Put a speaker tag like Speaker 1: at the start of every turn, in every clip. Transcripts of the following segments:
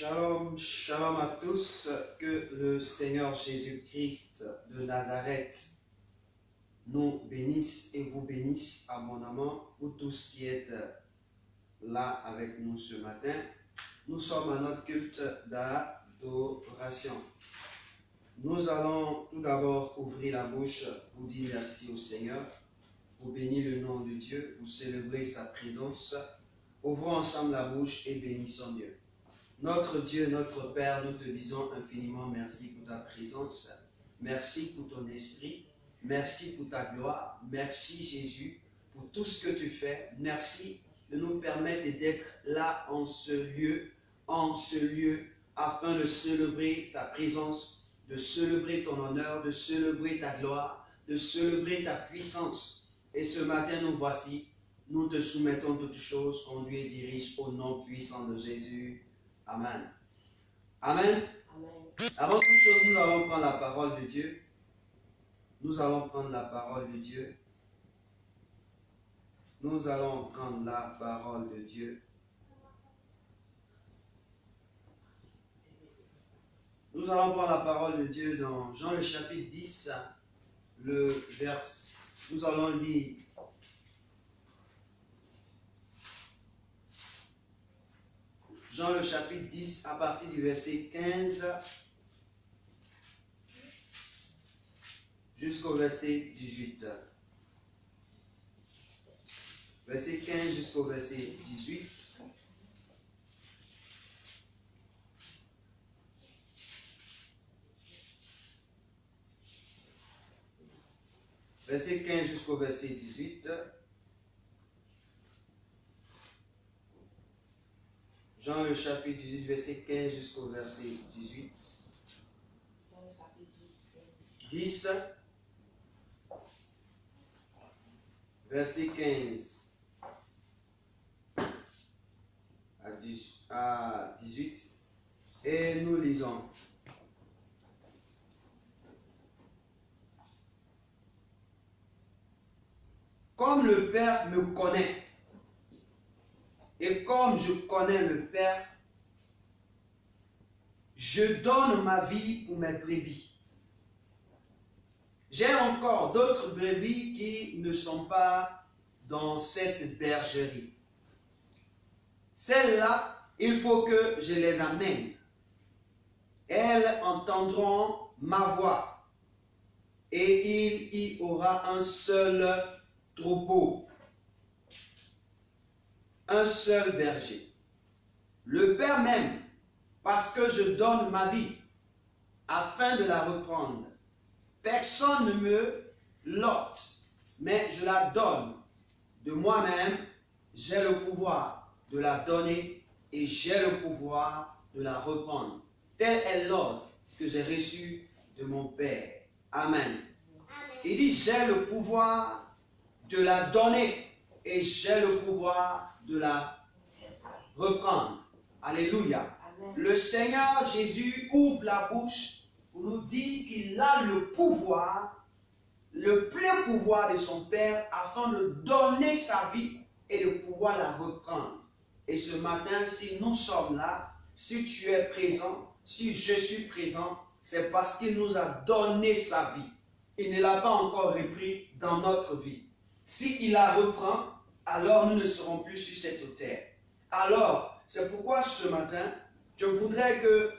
Speaker 1: Shalom, shalom à tous, que le Seigneur Jésus-Christ de Nazareth nous bénisse et vous bénisse abondamment, pour tous qui êtes là avec nous ce matin. Nous sommes à notre culte d'adoration. Nous allons tout d'abord ouvrir la bouche pour dire merci au Seigneur, pour bénir le nom de Dieu, pour célébrer sa présence. Ouvrons ensemble la bouche et bénissons Dieu. Notre Dieu, notre Père, nous te disons infiniment merci pour ta présence, merci pour ton esprit, merci pour ta gloire, merci Jésus pour tout ce que tu fais, merci de nous permettre d'être là en ce lieu, afin de célébrer ta présence, de célébrer ton honneur, de célébrer ta gloire, de célébrer ta puissance. Et ce matin, nous voici, nous te soumettons toutes choses, conduis et dirige au nom puissant de Jésus. Amen. Amen. Amen. Avant toute chose, nous allons prendre la parole de Dieu. Nous allons prendre la parole de Dieu. Nous allons prendre la parole de Dieu. Nous allons prendre la parole de Dieu dans Jean le chapitre 10, le verset. Nous allons lire Jean le chapitre 10 à partir du verset 15 jusqu'au verset 18. Verset 15 jusqu'au verset 18. Verset 15 jusqu'au verset 18. Jean le chapitre 18, verset 15 jusqu'au verset 18. 10, verset 15 à 18. Et nous lisons. Comme le Père me connaît, et comme je connais le Père, je donne ma vie pour mes brebis. J'ai encore d'autres brebis qui ne sont pas dans cette bergerie. Celles-là, il faut que je les amène. Elles entendront ma voix et il y aura un seul troupeau, un seul berger. Le Père m'aime parce que je donne ma vie afin de la reprendre. Personne ne me l'ôte, mais je la donne. De moi-même, j'ai le pouvoir de la donner et j'ai le pouvoir de la reprendre. Tel est l'ordre que j'ai reçu de mon Père. Amen. Amen. Il dit, j'ai le pouvoir de la donner et j'ai le pouvoir de la reprendre. Alléluia. Amen. Le Seigneur Jésus ouvre la bouche pour nous dire qu'il a le pouvoir, le plein pouvoir de son Père afin de donner sa vie et de pouvoir la reprendre. Et ce matin, si nous sommes là, si tu es présent, si je suis présent, c'est parce qu'il nous a donné sa vie. Il ne l'a pas encore repris dans notre vie. S'il la reprend, alors nous ne serons plus sur cette terre. Alors, c'est pourquoi ce matin, je voudrais que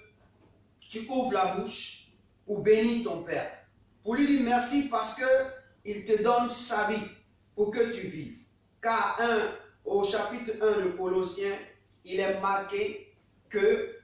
Speaker 1: tu ouvres la bouche pour bénir ton Père. Pour lui dire merci parce qu'il te donne sa vie pour que tu vives. Car au chapitre 1 de Colossiens, il est marqué que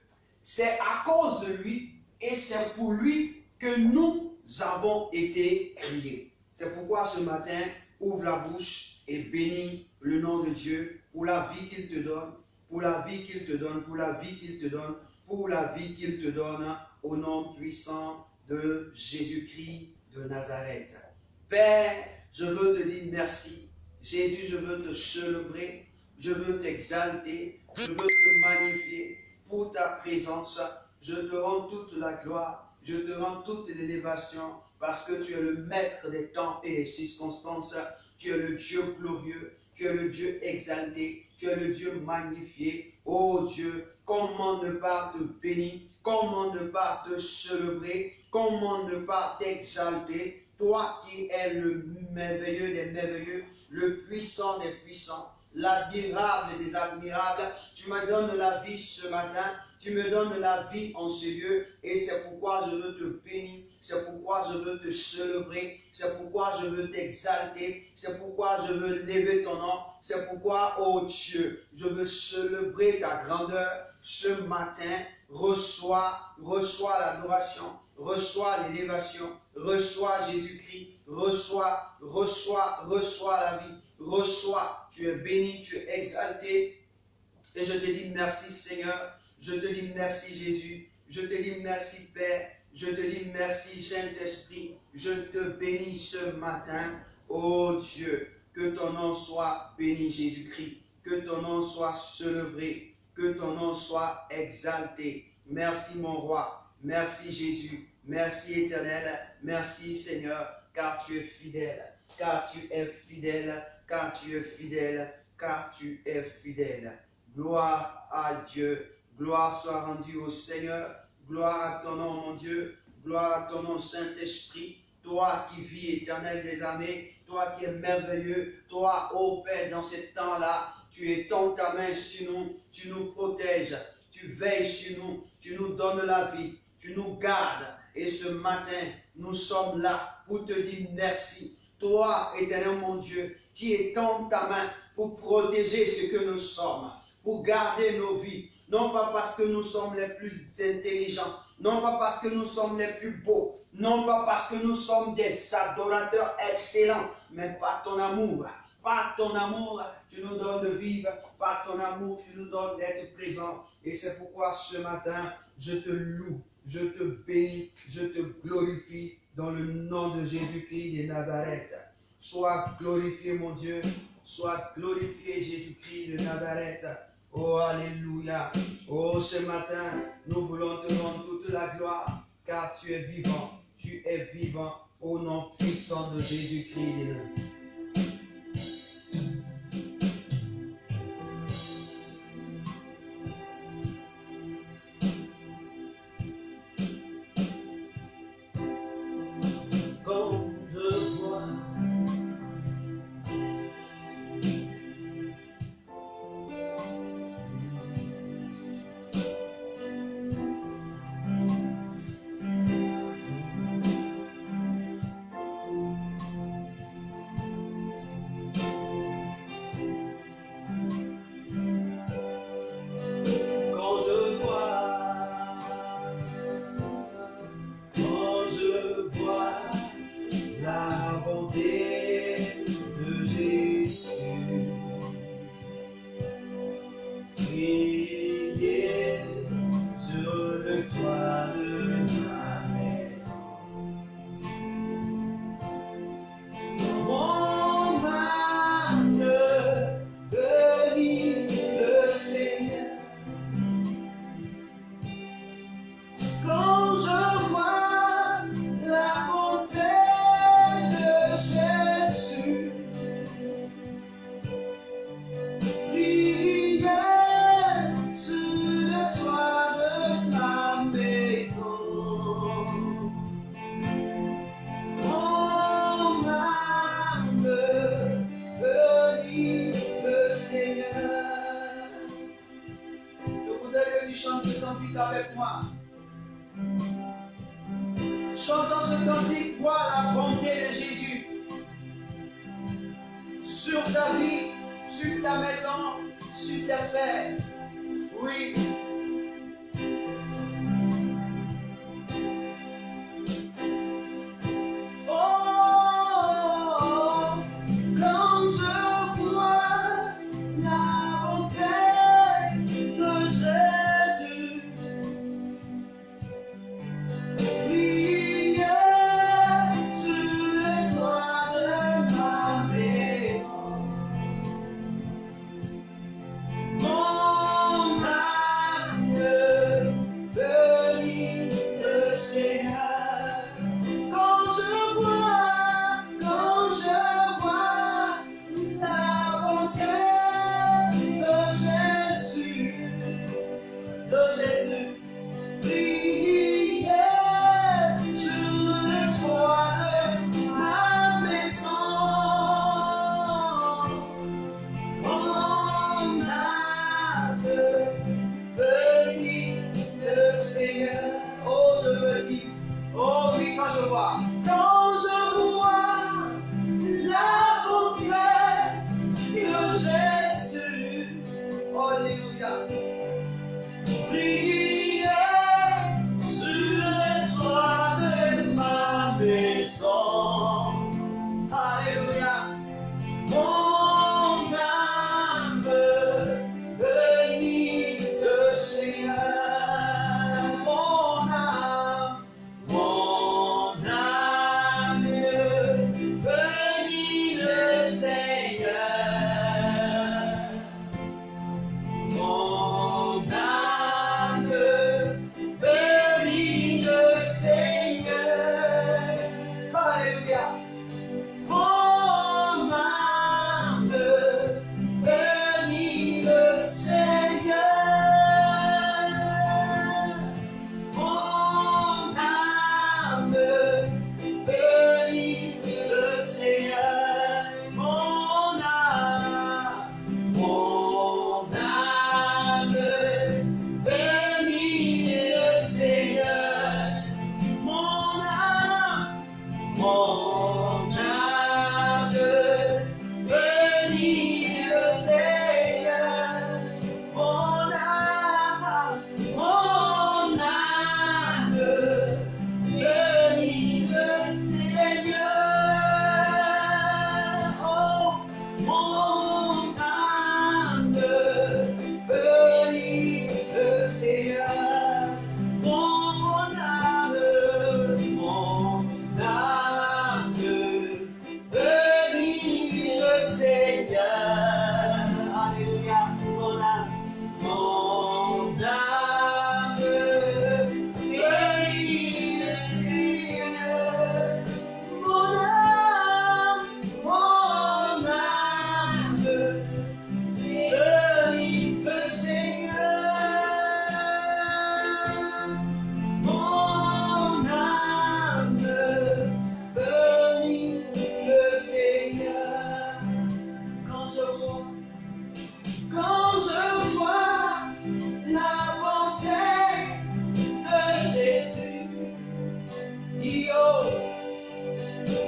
Speaker 1: c'est à cause de lui et c'est pour lui que nous avons été créés. C'est pourquoi ce matin, ouvre la bouche et bénis le nom de Dieu pour la vie qu'il te donne, pour la vie qu'il te donne, pour la vie qu'il te donne, pour la vie qu'il te donne, au nom puissant de Jésus-Christ de Nazareth. Père, je veux te dire merci. Jésus, je veux te célébrer, je veux t'exalter, je veux te magnifier pour ta présence. Je te rends toute la gloire, je te rends toute l'élévation, parce que tu es le maître des temps et des circonstances. Tu es le Dieu glorieux, Tu es le Dieu exalté, tu es le Dieu magnifié. Oh Dieu, comment ne pas te bénir, comment ne pas te célébrer, comment ne pas t'exalter, toi qui es le merveilleux des merveilleux, le puissant des puissants, l'admirable des admirables. Tu me donnes la vie ce matin, tu me donnes la vie en ce lieu, et c'est pourquoi je veux te bénir, c'est pourquoi je veux te célébrer, c'est pourquoi je veux t'exalter, c'est pourquoi je veux lever ton nom, c'est pourquoi, oh Dieu, je veux célébrer ta grandeur ce matin. Reçois l'adoration, reçois l'élévation, reçois Jésus-Christ, reçois la vie, reçois, tu es béni, tu es exalté. Et je te dis merci Seigneur, je te dis merci Jésus, je te dis merci Père, je te dis merci Saint-Esprit, je te bénis ce matin, oh Dieu, que ton nom soit béni Jésus-Christ, que ton nom soit célébré, que ton nom soit exalté. Merci mon roi, merci Jésus, merci éternel, merci Seigneur, car tu es fidèle, car tu es fidèle, car tu es fidèle, car tu es fidèle. Gloire à Dieu, gloire soit rendue au Seigneur, gloire à ton nom mon Dieu, gloire à ton nom Saint-Esprit, toi qui vis éternel des armées, toi qui es merveilleux, toi, ô Père, dans ce temps-là, tu étends ta main sur nous, tu nous protèges, tu veilles sur nous, tu nous donnes la vie, tu nous gardes. Et ce matin, nous sommes là pour te dire merci. Toi, éternel mon Dieu, qui étends ta main pour protéger ce que nous sommes, pour garder nos vies. Non pas parce que nous sommes les plus intelligents, non pas parce que nous sommes les plus beaux, non pas parce que nous sommes des adorateurs excellents, mais par ton amour. Par ton amour, tu nous donnes de vivre. Par ton amour, tu nous donnes d'être présents. Et c'est pourquoi ce matin, je te loue, je te bénis, je te glorifie dans le nom de Jésus-Christ de Nazareth. Sois glorifié, mon Dieu. Sois glorifié, Jésus-Christ de Nazareth. Oh, alléluia. Oh, ce matin, nous voulons te rendre toute la gloire, car tu es vivant. Tu es vivant au nom puissant de Jésus-Christ de Nazareth. Chantons ce cantique, vois la bonté de Jésus sur ta vie, sur ta maison, sur tes frères. Oui. Alléluia. Briller sur les toits de ma maison. Alléluia. Mon âme bénit le Seigneur. Mon âme bénit le Seigneur. Mon âme bénit le Seigneur. Alléluia. Mon âme bénit le Seigneur. Mon âme bénit le Seigneur. Mon âme bénit le Seigneur. Mon âme bénit le Seigneur. Mon âme bénit le Seigneur. Oh, mon âme bénit le Seigneur. Mon âme bénit le Seigneur. Alléluia. Mon âme bénit le Seigneur. Mon âme bénit le Seigneur. Mon âme bénit le Seigneur. Quand je vois la bonté de Jésus,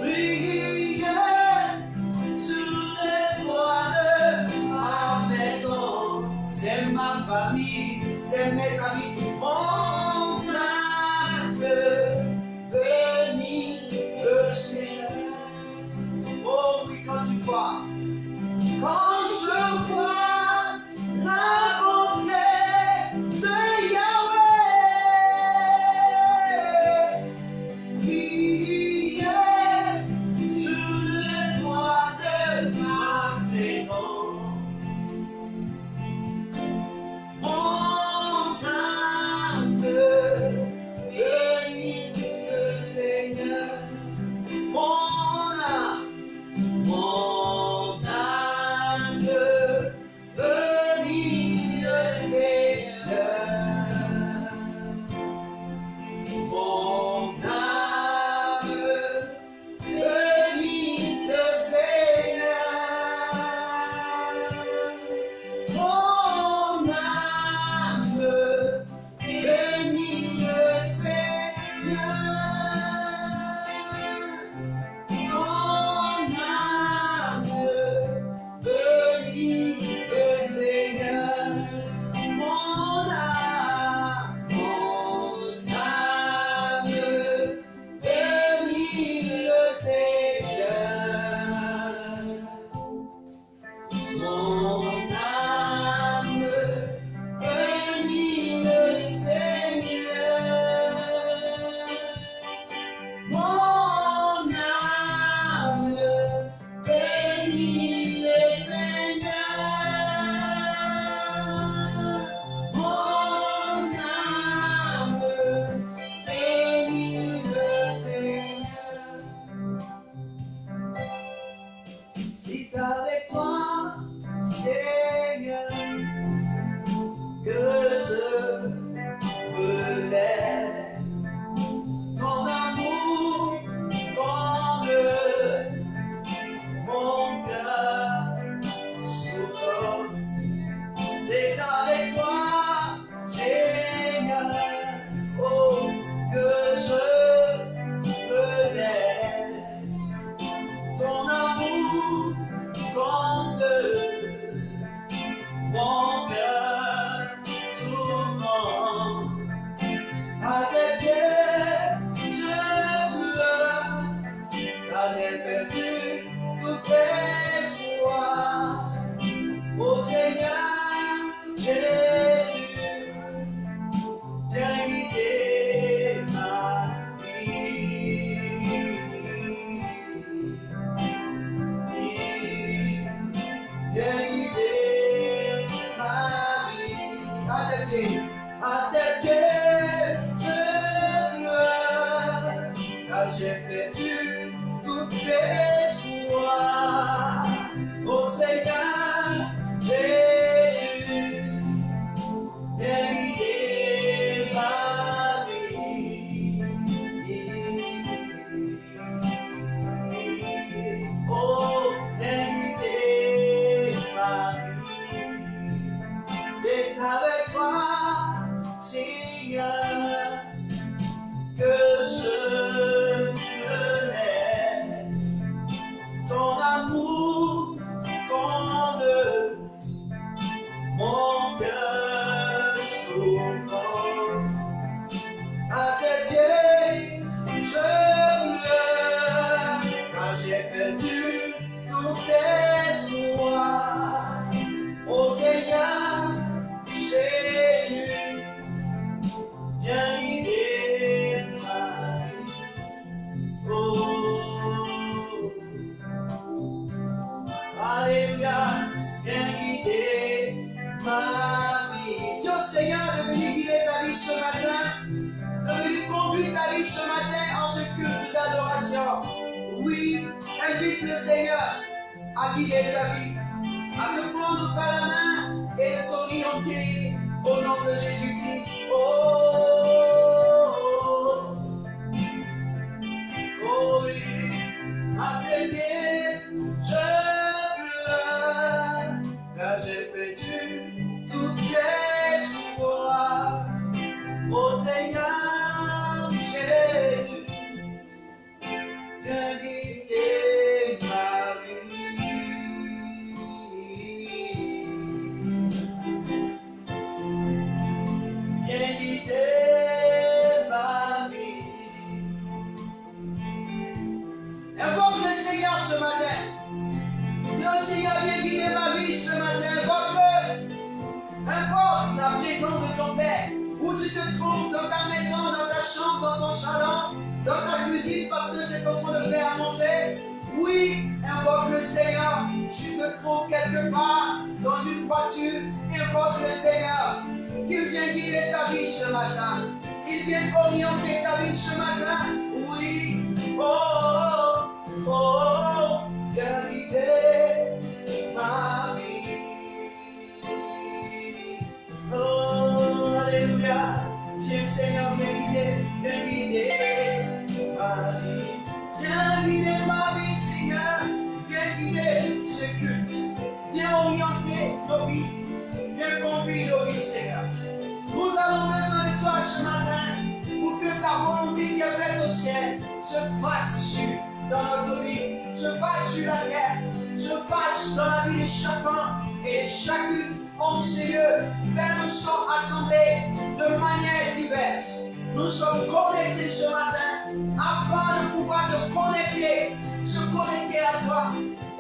Speaker 1: briller sur les toits de ma maison. C'est ma famille, c'est mes amis. Mon âme bénit le Seigneur. Oh oui, quand je vois la bonté de Yahweh, briller sur les toits de ma maison. Mon âme pieds, à tes pieds, je pleure, car j'ai perdu tout espoir. Ô Seigneur, Jésus, viens guider ma vie. Oh, viens guider ma vie. C'est avec toi, Seigneur, que je connais ton amour comble mon cœur souffrant. À tes pieds, je pleure, car j'ai perdu tout espoir. Ô Seigneur, Jésus, viens guider ma vie. Oh, alléluia, viens guider ma vie. Dis au Seigneur de venir guider ta vie ce matin, de venir conduire ta vie ce matin en ce culte d'adoration. Oui, invite le Seigneur à guider ta vie, à te prendre par la main et de t'orienter au nom de Jésus-Christ. Oh oui, à tes pieds, je pleure, car j'ai perdu tout espoir. Ô Seigneur Jésus, viens guider ma vie. Viens guider ma vie. Invoque le Seigneur ce matin. Dis au Seigneur, viens guider ma vie ce matin. Invoque-le. Invoque la présence de ton Père. Où tu te trouves, dans ta maison, dans ta chambre, dans ton salon, dans ta cuisine, parce que tu es en train de faire à manger. Oui, invoque le Seigneur. Tu te trouves quelque part, dans une voiture, invoque le Seigneur. Qu'il vienne guider ta vie ce matin. Il vient orienter ta vie ce matin. Oui. Oh, oh, oh, oh. Viens guider ma vie. Oh, alléluia. Viens Seigneur, viens guider ma vie. Viens guider ma vie, Seigneur. Viens guider ce culte. Viens orienter nos vies. Viens conduire nos vies, Seigneur. Nous avons besoin de toi ce matin pour que ta volonté qui est faite au ciel se fasse dans notre vie, se fasse sur la terre, se fasse dans la vie de chacun et de chacune. Oh Seigneur, Père, nous sommes assemblés de manière diverse. Nous sommes connectés ce matin afin de pouvoir te connecter, se connecter à toi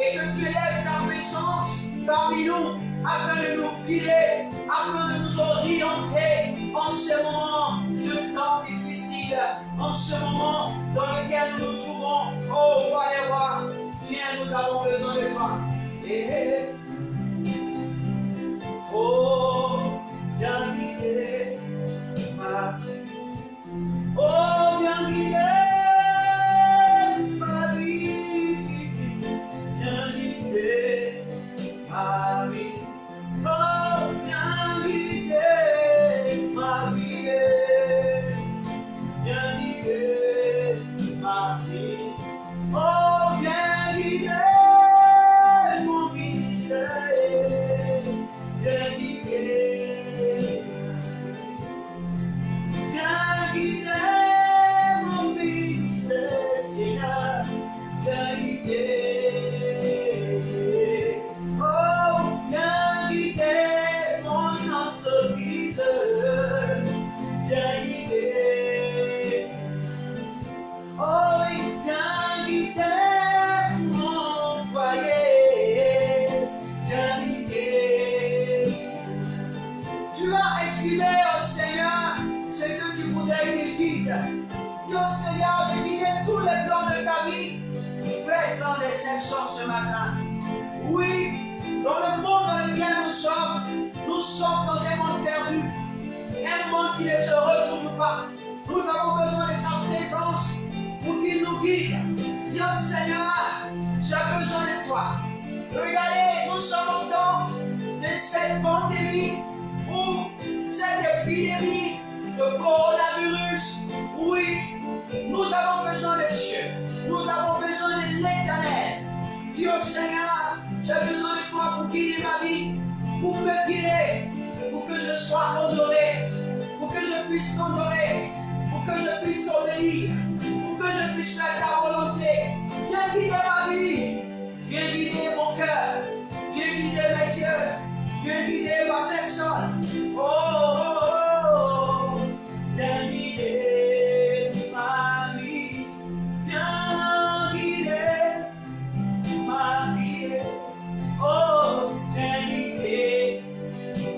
Speaker 1: et que tu élèves ta puissance parmi nous afin de nous guider, afin de nous orienter en ce moment de temps difficile, en ce moment dans lequel nous nous trouvons. Oh, roi des rois, viens, nous avons besoin de toi. Oh, viens guider ma vie. Oh, viens guider ma vie. Viens guider ma vie. Oh, viens guider ma vie. Viens guider ma vie. Oh, viens guider mon ministère. Viens guider. Viens guider mon ministère, Seigneur. Viens guider. Oh, viens guider mon entreprise. Viens guider. Oh, viens guider mon foyer. Viens guider. Tu as exprimé au Seigneur ce que tu voudrais qu'il guide. Dis au Seigneur de guider tous les plans de ta vie. Fais sans exception ce matin. Oui, dans le monde dans lequel nous sommes dans un monde perdu. vide. Dis au Seigneur, j'ai besoin de toi. Regardez, nous sommes au temps de cette pandémie ou cette épidémie de coronavirus. Oui, nous avons besoin de Dieu. Nous avons besoin de l'Éternel. Dis au Seigneur, j'ai besoin de toi pour guider ma vie, pour me guider, pour que je sois honoré, pour que je puisse t'honorer, pour que je puisse t'obéir, pour que je puisse faire ta volonté. Viens guider ma vie, viens guider mon cœur, viens guider mes yeux, viens guider ma personne. Oh, oh, oh, oh. Viens guider ma vie, viens guider ma vie. Oh, viens guider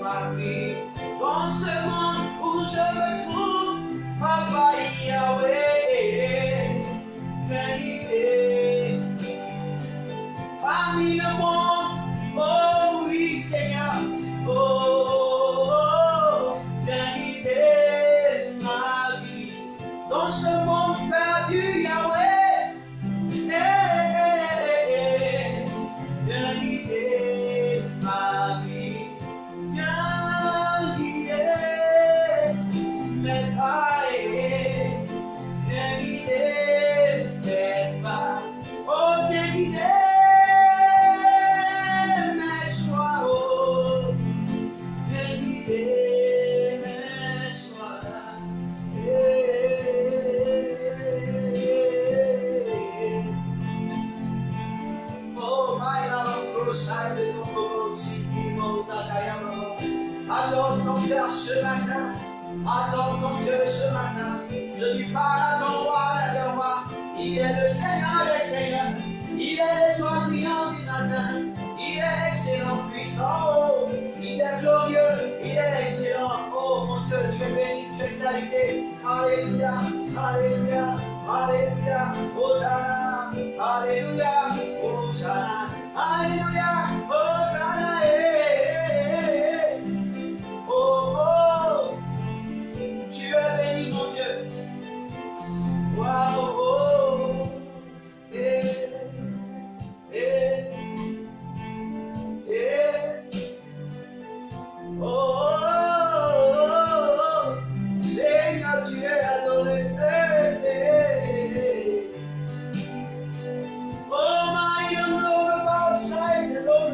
Speaker 1: ma vie. Dans ce monde où je me trouve, Papa Yahweh, viens guider. Parmi le monde, oh oui Seigneur, oh, oh, oh, viens guider ma vie. Dans ce monde perdu, Yahweh, viens guider ma vie, viens guider mes pas, viens guider mes pas, oh viens guider mes choix, oh viens guider mes choix. Oh my love, side de mon si adore ton cœur ce matin, adore ton Dieu ce matin. Je lui parle à ton roi, à ton roi. Il est le Seigneur des Seigneurs, il est l'étoile brillante du matin, il est excellent, puissant, oh, il est glorieux, il est excellent. Oh mon Dieu, tu es béni, tu es exalté. Alléluia, alléluia, alléluia, Hosanna, alléluia, Hosanna, alléluia, Hosanna, oh, oh, tu es béni mon Dieu. Wow, oh, eh, eh, eh, oh, oh, oh, Seigneur, tu es adoré. Oh, my Lord, side, Lord,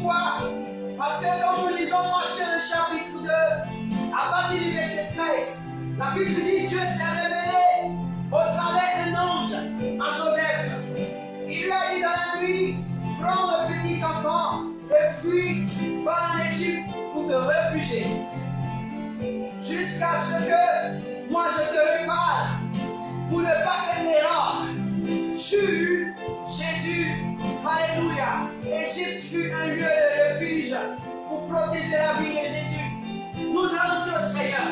Speaker 1: Pourquoi? Parce que quand nous lisons Matthieu le chapitre 2, à partir du verset 13, la Bible dit Dieu s'est révélé au travers d'un ange à Joseph. Il lui a dit dans la nuit, prends le petit enfant et fuis, va en Égypte pour te réfugier. Jusqu'à ce que moi je te répare pour ne pas que l'erreur tue Jésus. Alléluia. L'Égypte fut un lieu de refuge pour protéger la vie de Jésus. Nous allons dire au Seigneur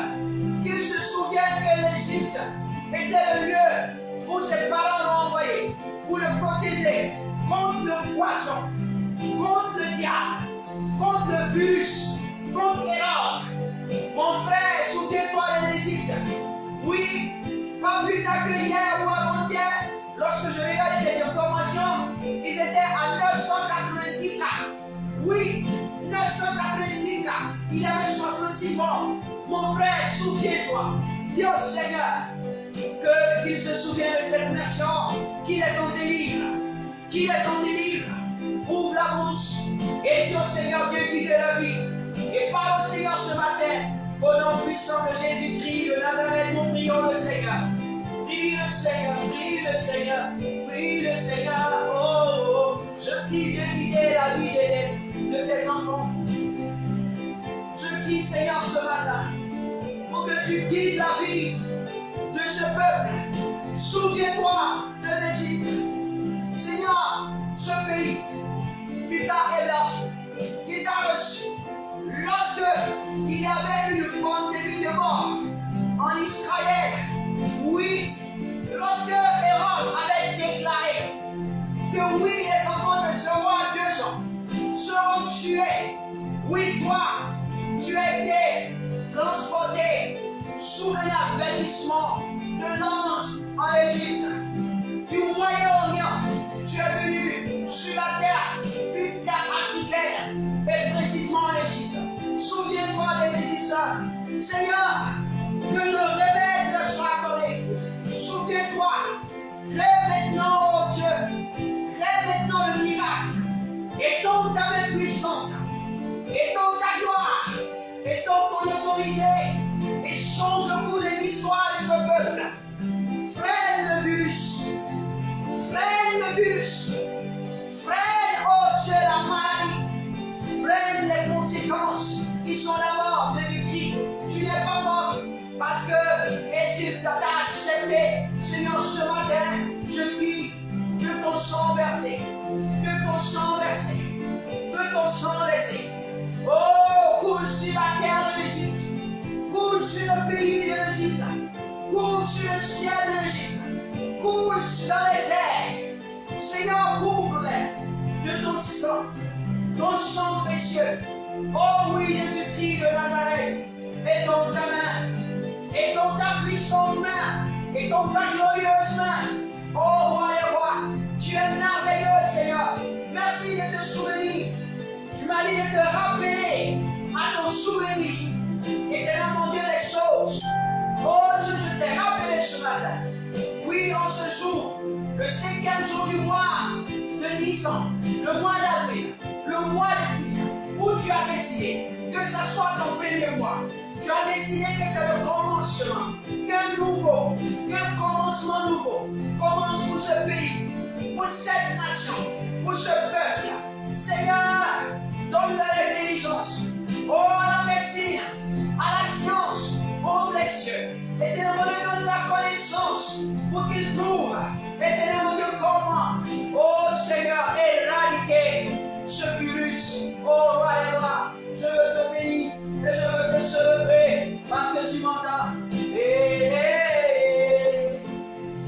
Speaker 1: qu'il se souvienne que l'Égypte était le lieu où ses parents l'ont envoyé pour le protéger contre le poisson, contre le diable, contre le virus, contre l'erreur. Mon frère, souviens-toi de l'Égypte. Oui, pas plus tard que hier ou avant-hier, lorsque je regardais les informations, ils étaient à 986 cas. Oui, 986 cas. Il y avait 66 morts. Mon frère, souviens-toi. Dis au Seigneur qu'il se souvient de cette nation, qui les en délivre. Qui les en délivre. Ouvre la bouche et dis au Seigneur Dieu guide la vie. Et parle au Seigneur ce matin. Au nom puissant de Jésus-Christ de Nazareth, nous prions le Seigneur. Prie le Seigneur, prie le Seigneur, prie le Seigneur. Oh, oh. Je prie de guider la vie de tes enfants. Je prie, Seigneur, ce matin, pour que tu guides la vie de ce peuple. Souviens-toi de l'Égypte. Seigneur, ce pays qui t'a hébergé, qui t'a reçu. Lorsque il y avait une pandémie de mort en Israël, oui, lorsque Hérode avait déclaré que oui, les enfants de ce roi de 2 ans seront tués, oui, toi, tu as été transporté sous un avertissement de l'ange en Égypte. Du Moyen-Orient, tu es venu sur la terre, une terre africaine, et précisément en Égypte. Souviens-toi des Égyptiens. Seigneur, que le réveil leur soit accordé. Souviens-toi. Crée maintenant, oh Dieu. Crée maintenant le miracle. Étends ta main puissante. Étends ta gloire. Étends ton autorité. Et change le cours de l'histoire de ce peuple. Freine le virus. Freine le virus. Freine, oh Dieu, la maladie. Freine les conséquences qui sont la mort de Jésus-Christ. Tu n'es pas mort parce que Égypte t'a accepté. Seigneur, ce matin, je prie que ton sang versé, que ton sang versé, que ton sang versé, oh, coule sur la terre de l'Égypte, coule sur le pays de l'Égypte, coule sur le ciel de l'Égypte, coule dans les airs. Seigneur, couvre-les de ton sang précieux. Oh oui, Jésus-Christ de Nazareth, étends ta main, étends ta puissante main, étends ta glorieuse main. Oh roi et roi, tu es merveilleux, Seigneur. Merci de te souvenir. Tu m'as dit de te rappeler à ton souvenir. Éternel mon Dieu, les choses. Oh Dieu, je t'ai rappelé ce matin. Oui, en ce jour, le 5e jour du mois de Nissan, le mois d'avril, le mois de pluie, où tu as décidé que ce soit ton premier mois. Tu as décidé que c'est le commencement, qu'un commencement nouveau commence pour ce pays, pour cette nation, pour ce peuple. Seigneur, donne-leur l'intelligence, oh à la médecine, à la science, ouvre les cieux. Éternel, donne la connaissance pour qu'ils trouvent. Éternel, mon Dieu, comment, oh Seigneur, éradiquer ce virus. Oh roi et roi, je veux te bénir et je veux te célébrer parce que tu m'entends.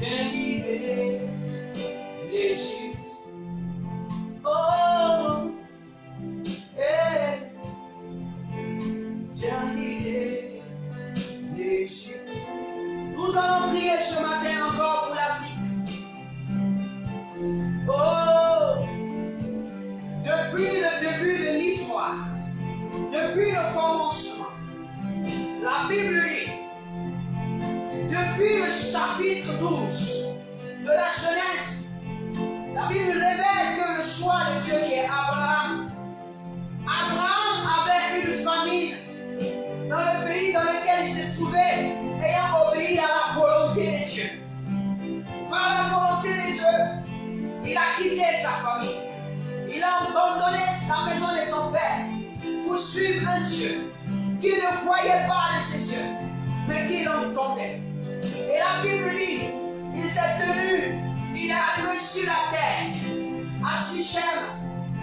Speaker 1: Viens guider l'Égypte. Oh, viens guider l'Égypte. Nous allons prier ce matin encore pour l'Afrique. Oh, depuis le début de l'histoire, depuis le commencement, la Bible dit, depuis le chapitre 12 de la Genèse, la Bible révèle que le choix de Dieu qui est Abraham planté les yeux, il a quitté sa famille. Il a abandonné la maison de son père pour suivre un Dieu qui ne voyait pas de ses yeux, mais qui l'entendait. Et la Bible dit, il s'est tenu, il est arrivé sur la terre, à Sichem,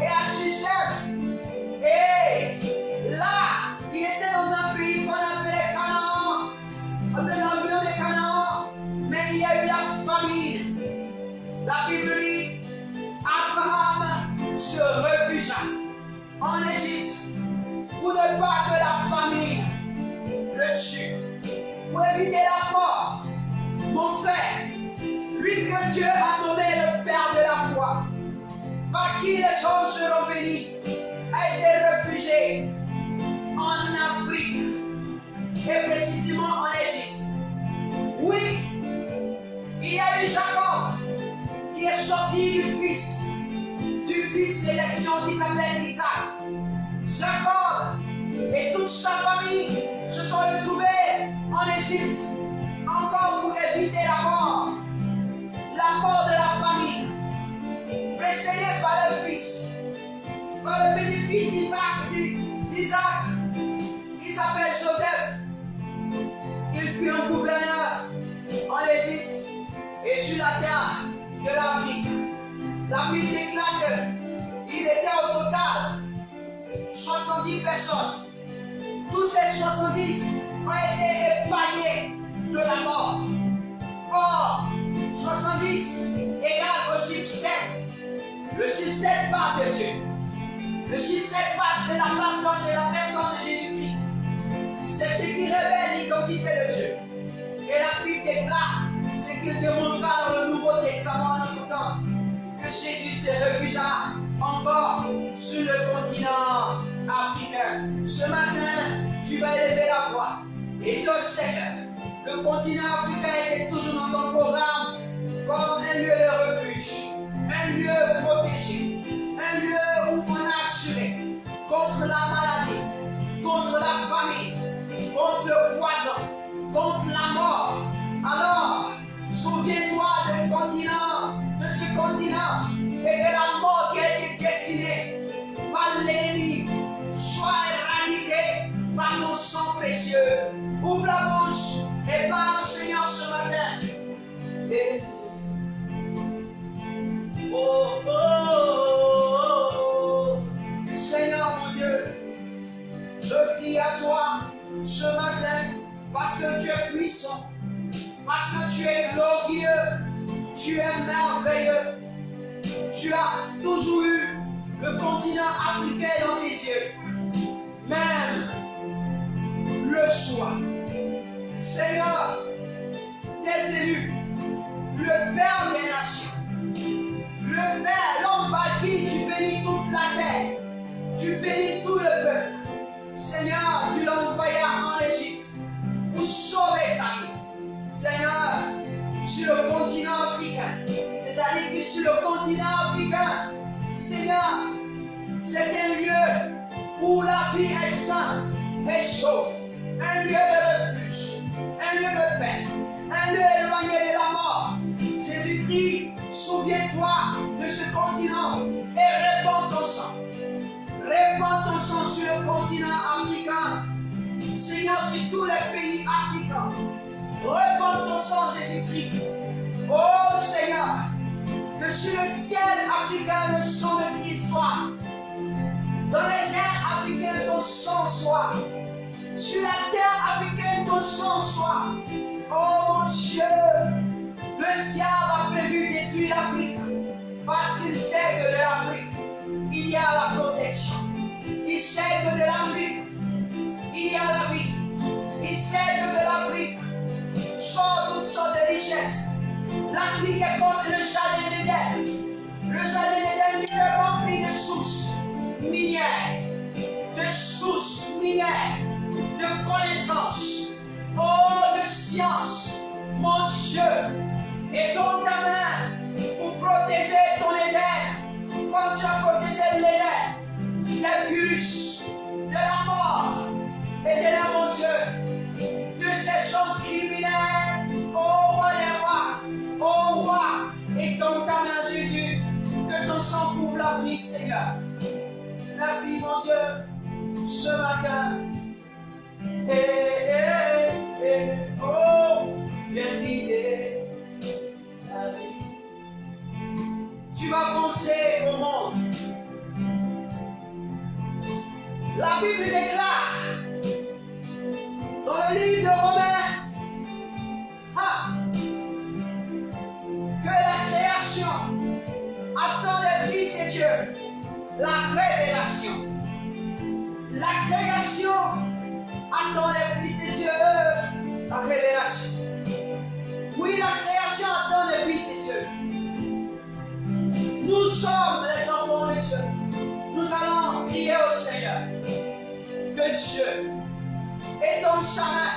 Speaker 1: et à Sichem, et là, il était dans un pays qu'on appelait Canaan, l'environ de Canaan, mais il y a eu la famine. La Bible dit, Abraham se réfugia en Égypte pour ne pas que la famine le tue, pour éviter la mort. Mon frère, lui que Dieu a nommé le Père de la foi, par qui les hommes seront bénis, a été réfugié en Afrique et précisément en Égypte. Oui, il y a eu Jacob qui est sorti du fils d'élection qui s'appelle Isaac. Jacob et toute sa famille se sont retrouvés en Égypte encore pour éviter la mort de la famille, précédé par le fils, par le petit-fils d'Isaac, qui s'appelle Joseph. Il fut un gouverneur en Égypte et sur la terre de l'Afrique. La Bible déclare qu'ils étaient au total 70 personnes. Tous ces 70 ont été épargnés de la mort. Or, 70 égale au chiffre 7. Le chiffre 7 parle de Dieu. Le chiffre 7 parle de la personne de Jésus-Christ. C'est ce qui révèle l'identité de Dieu. Et la Bible déclare ce qu'il demandera dans le Nouveau Testament en tout temps, que Jésus se réfugia encore sur le continent africain. Ce matin, tu vas élever la voix et dire au Seigneur, le continent africain est toujours dans ton programme comme un lieu de refuge, un lieu protégé, un lieu où on est assuré contre la maladie, contre la famine, contre le poison, contre la mort. Alors, souviens-toi de ce continent et de la mort qui a été destinée par l'ennemi. Sois éradiqué par ton sang précieux. Ouvre la bouche et parle au Seigneur ce matin. Et Seigneur mon Dieu, je crie à toi ce matin parce que tu es puissant, parce que tu es glorieux, tu es merveilleux. Tu as toujours eu le continent africain dans tes yeux, même le soir. Seigneur, tes élus, le Père des nations, le Père, l'homme par qui tu bénis toute la terre, tu bénis tout le peuple. Seigneur, tu l'as envoyé en Égypte pour sauver sa vie. Seigneur, sur le continent africain, c'est-à-dire que sur le continent africain, Seigneur, c'est un lieu où la vie est saine et sauve, un lieu de refuge, un lieu de paix, un lieu éloigné de la mort. Jésus-Christ, souviens-toi de ce continent et répands ton sang. Répands ton sang sur le continent africain. Seigneur, sur tous les pays africains. Répands ton sang, Jésus-Christ. Oh Seigneur, que sur le ciel africain, le sang de Christ soit. Dans les airs africains, ton sang soit. Sur la terre africaine, ton sang soit. Oh mon Dieu, le diable a prévu détruire l'Afrique parce qu'il sait que de l'Afrique, il y a la protection. Il sait que de l'Afrique, il y a la vie. Il sait que de l'Afrique sort toutes sortes de richesses. L'Afrique est comme le jardin d'Éden. Le jardin d'Éden qui est rempli de sources minières, de connaissances, oh, de science. Mon Dieu, étends ta main pour protéger ton Éden, comme tu as protégé l'Éden des virus, de la mort et de la mon Dieu, de ces gens criminels, oh roi des rois, oh roi Étends ta main, Jésus, que ton sang couvre l'Afrique, Seigneur. Merci, mon Dieu, ce matin. Oh, viens guider la vie. Tu vas penser au monde. La Bible déclare dans le livre de Romains que la création attend le Fils de Dieu, la révélation. La création attend le Fils de Dieu, la révélation. Oui, la création attend le Fils de Dieu. Nous sommes les enfants de Dieu. Nous allons prier au Seigneur que Dieu étende sa main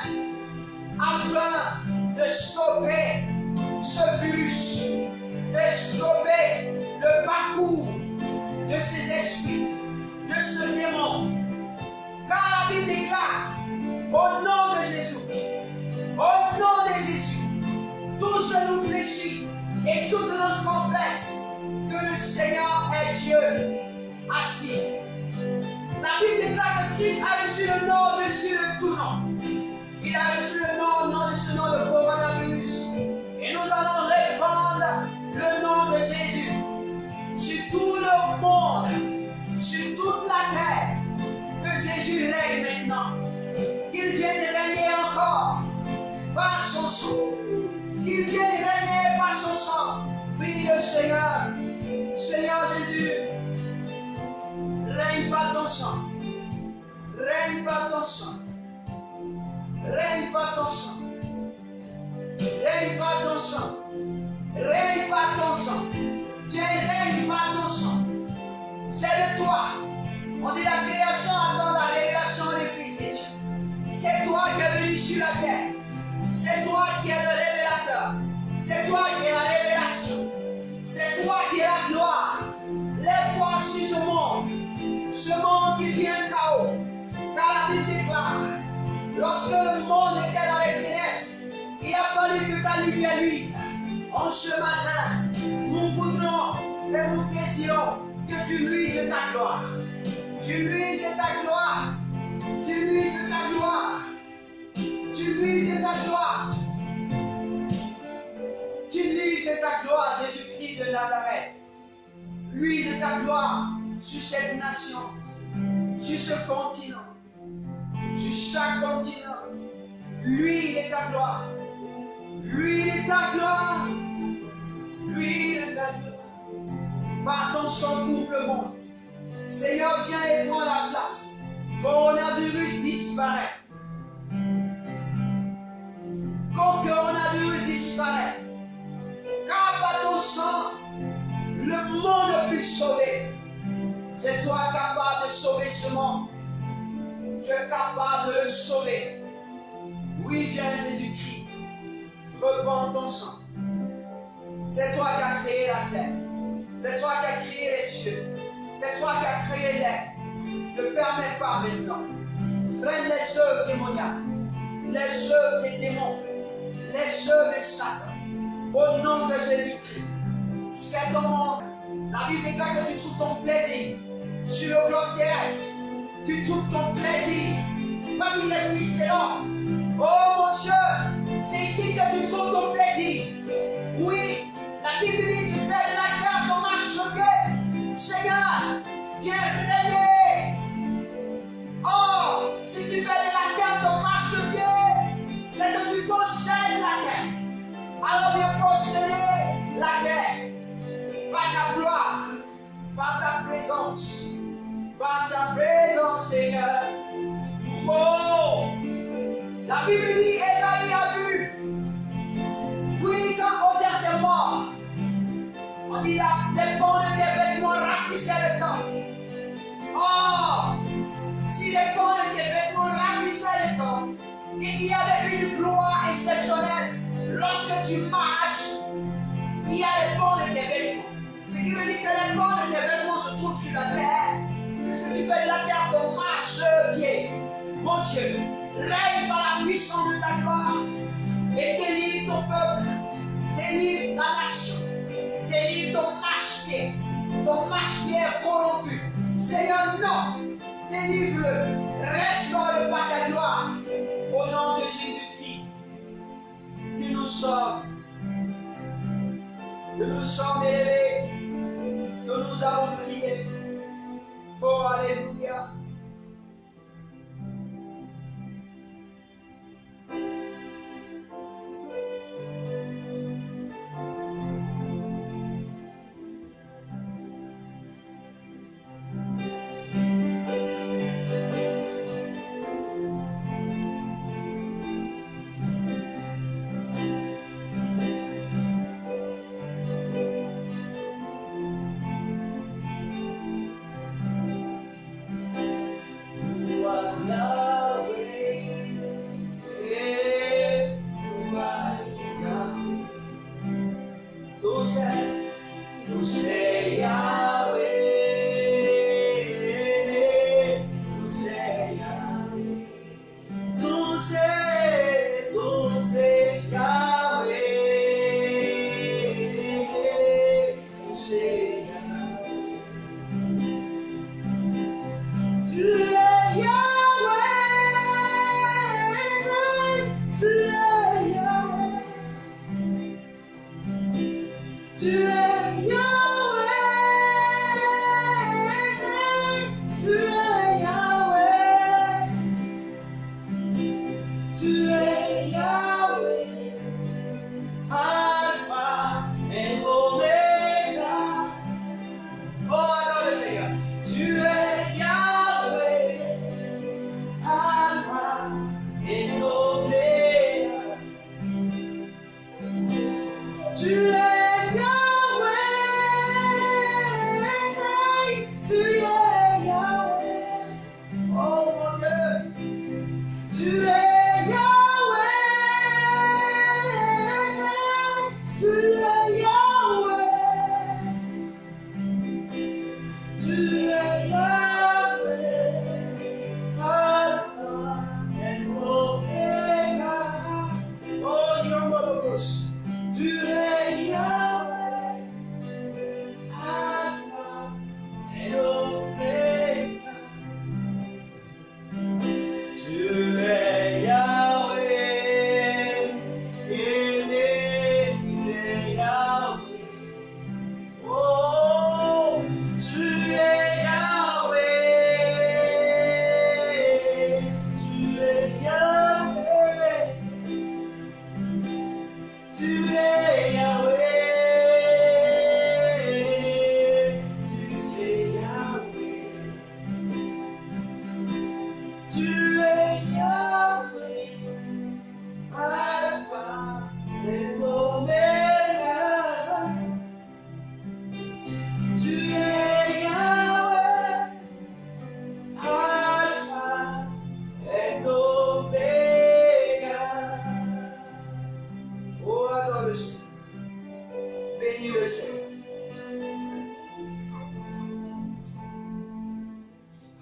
Speaker 1: afin de stopper ce virus, de stopper le parcours de ces esprits, de ce démon. Car la Bible déclare, au nom de Jésus, tout genou fléchit et toute langue confesse que le Seigneur est Dieu assis. La Bible déclare que Christ a reçu le nom dessus de tout nom. Il a reçu le nom de ce nom de coronavirus. Et nous allons répandre le nom de Jésus sur tout le monde, sur toute la terre. Que Jésus règne maintenant. Qu'il vienne régner encore par son sang. Qu'il vienne régner par son sang. Prie le Seigneur. Seigneur Jésus, règne par ton sang. Règne par ton sang. Règne par ton sang. Règne par ton sang. Règne par ton sang. Viens, règne par ton sang. C'est de toi. On dit la création attend la révélation des Fils de Dieu. C'est toi qui es venu sur la terre. C'est toi qui es le révélateur. C'est toi qui es la révélation. C'est toi qui es la gloire. Lève-toi sur ce monde qui vient chaos. Car la Bible déclare, lorsque le monde était dans les ténèbres, il a fallu que ta lumière luise. En ce matin, nous voudrons et nous désirons que tu luises ta gloire. Tu luises ta gloire. Tu luises ta gloire. Tu luises ta gloire. Tu luises ta gloire, Jésus-Christ de Nazareth. Luise ta gloire sur cette nation, sur ce continent, sur chaque continent. L'huile de ta gloire. L'huile de ta gloire. L'huile de ta gloire. Par ton sang couvre le monde. Seigneur, viens et prends la place. Coronavirus disparaît. Quand coronavirus disparaît, car par ton sang, le monde peut sauver. C'est toi capable de sauver ce monde. Tu es capable de le sauver. Oui, viens Jésus-Christ. Repends ton sang. C'est toi qui as créé la terre. C'est toi qui as créé les cieux. C'est toi qui as créé l'air. Ne permets pas maintenant. Freine les œuvres démoniaques, les œuvres des démons, les œuvres de Satan. Au nom de Jésus-Christ. C'est ton monde. La Bible déclare que tu trouves ton plaisir sur le globe terrestre. Tu trouves ton plaisir parmi les fils de l'homme. Oh mon Dieu, c'est ici que tu trouves ton plaisir. Oui, la Bible dit que tu fais de la terre ton marchepied. Seigneur, viens régner. Oh, si tu fais de la terre ton marchepied, c'est que tu possèdes la terre. Alors viens posséder la terre. Par ta gloire, par ta présence, Seigneur. Oh, la Bible dit, Esaïe a vu. Oui, quand Osée s'est mort, on dit là, les pans de tes vêtements remplissaient le temps. Oh, si les pans de tes vêtements remplissaient le temps, il y avait une gloire exceptionnelle. Lorsque tu marches, il y a les pans de tes vêtements. Ce qui veut dire que les pans de tes vêtements se trouvent sur la terre. Puisque tu fais de la terre ton marche-pied. Mon Dieu, règne par la puissance de ta gloire et délivre ton peuple, délivre ta nation, Seigneur, non. Délivre-le. Restaure par ta gloire. Au nom de Jésus-Christ. Que nous sommes élevés. Que nous avons prié. Oh, alléluia.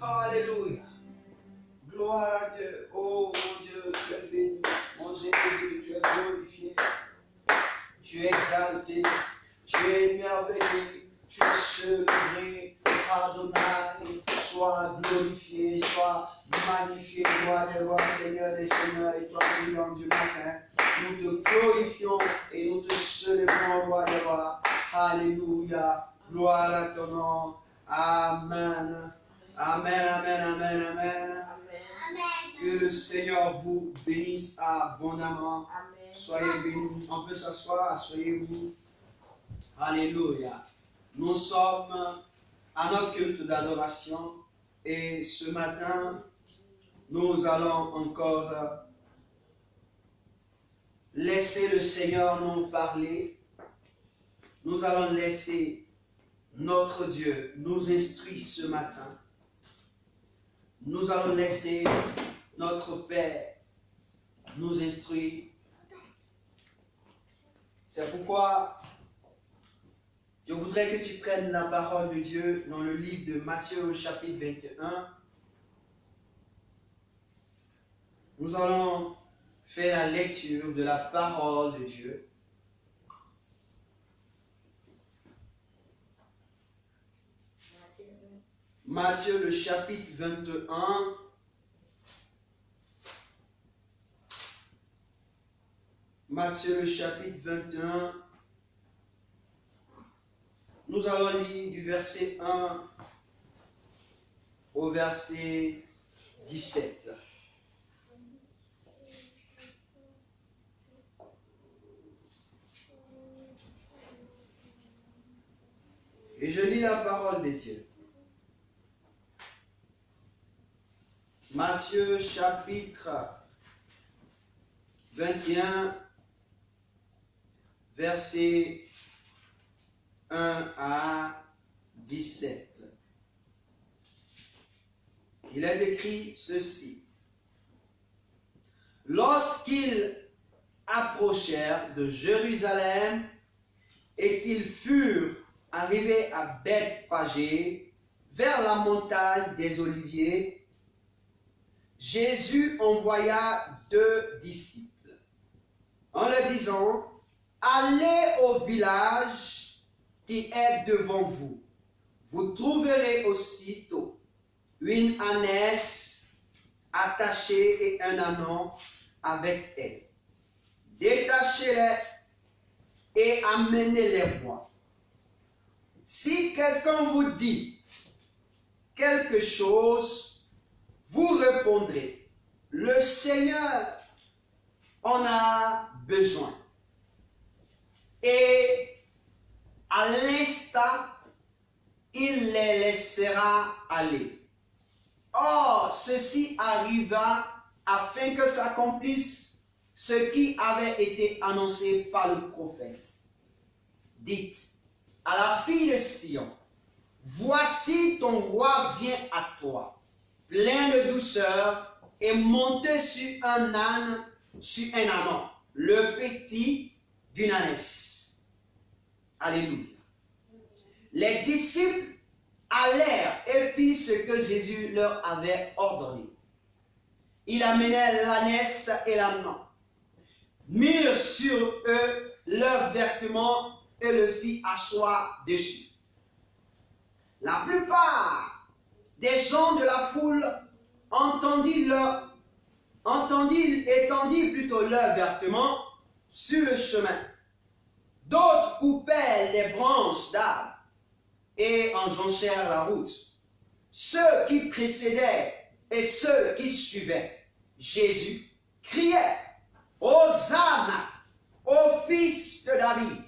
Speaker 1: Alléluia. Gloire à Dieu. Oh mon Dieu, tu es béni. Mon Jésus, tu es glorifié. Tu es exalté. Tu es merveilleux. Tu es célébré. Adonai, sois glorifié, sois magnifié. Gloire des rois, Seigneur des seigneurs, et toi, brillant du matin. Nous te glorifions et nous te célébrons, roi des rois. Alléluia. Gloire à ton nom. Amen. Amen, amen, amen, amen. Que le Seigneur vous bénisse abondamment. Amen. Soyez bénis. On peut s'asseoir, asseyez-vous. Alléluia. Nous sommes à notre culte d'adoration et ce matin, nous allons encore laisser le Seigneur nous parler. Nous allons laisser notre Dieu nous instruire ce matin. Nous allons laisser notre Père nous instruire. C'est pourquoi je voudrais que tu prennes la parole de Dieu dans le livre de Matthieu au chapitre 21. Nous allons faire la lecture de la parole de Dieu. Matthieu le chapitre 21. Matthieu le chapitre 21. Nous allons lire du verset 1 au verset 17. Et je lis la parole de Dieu. Matthieu chapitre 21, verset 1 à 17. Il est écrit ceci. Lorsqu'ils approchèrent de Jérusalem et qu'ils furent arrivés à Bethphagée, vers la montagne des Oliviers, Jésus envoya 2 disciples en leur disant, allez au village qui est devant vous. Vous trouverez aussitôt une ânesse attachée et un ânon avec elle. Détachez-les et amenez-les-moi. Si quelqu'un vous dit quelque chose, vous répondrez, le Seigneur en a besoin. Et à l'instant, il les laissera aller. Or, ceci arriva afin que s'accomplisse ce qui avait été annoncé par le prophète. Dites à la fille de Sion, voici ton roi vient à toi, plein de douceur, et monté sur un âne, sur un ânon, le petit d'une ânesse. Alléluia. Les disciples allèrent et firent ce que Jésus leur avait ordonné. Ils amenèrent l'ânesse et l'ânon, mirent sur eux leurs vêtements et le fit asseoir dessus. La plupart des gens de la foule étendirent plutôt leurs vêtements sur le chemin. D'autres coupèrent des branches d'arbres et enjonchèrent la route. Ceux qui précédaient et ceux qui suivaient Jésus criaient, Hosanna au fils de David.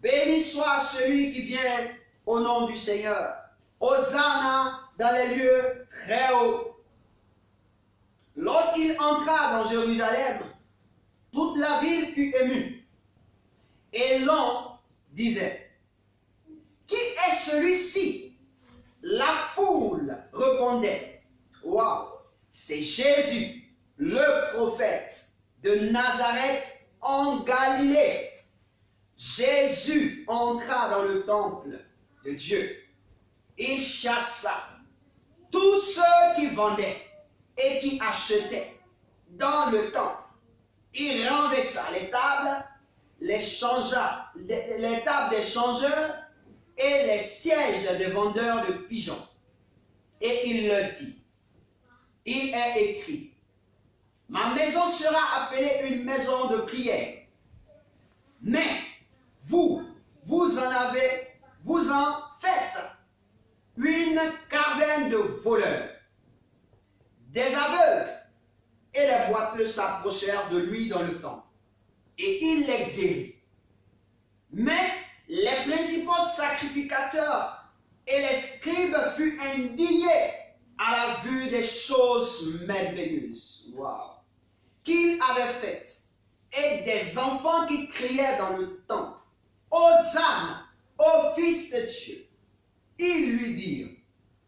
Speaker 1: Béni soit celui qui vient au nom du Seigneur. Hosanna dans les lieux très hauts. Lorsqu'il entra dans Jérusalem, toute la ville fut émue. Et l'on disait, qui est celui-ci? La foule répondait, waouh, c'est Jésus, le prophète de Nazareth en Galilée. Jésus entra dans le temple de Dieu et chassa tous ceux qui vendaient et qui achetaient dans le temple. Il renversa les tables, les tables des changeurs et les sièges des vendeurs de pigeons. Et il leur dit, il est écrit, ma maison sera appelée une maison de prière, mais vous en faites une caverne de voleurs. Des aveugles et les boiteux s'approchèrent de lui dans le temple, et il les guérit. Mais les principaux sacrificateurs et les scribes furent indignés à la vue des choses merveilleuses qu'il avait faites, et des enfants qui criaient dans le temple, Hosanna au Fils de Dieu. Ils lui dirent,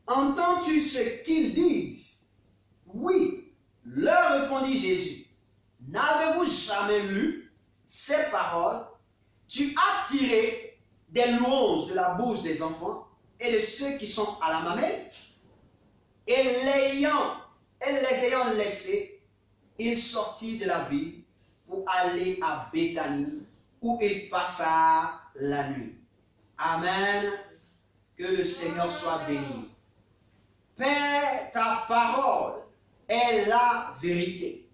Speaker 1: entends-tu ce qu'ils disent? Oui, leur répondit Jésus. N'avez-vous jamais lu ces paroles? Tu as tiré des louanges de la bouche des enfants et de ceux qui sont à la mamelle. Et les ayant laissés, il sortit de la ville pour aller à Béthanie, où il passa la nuit. Amen. Que le Seigneur soit béni. Père, ta parole est la vérité.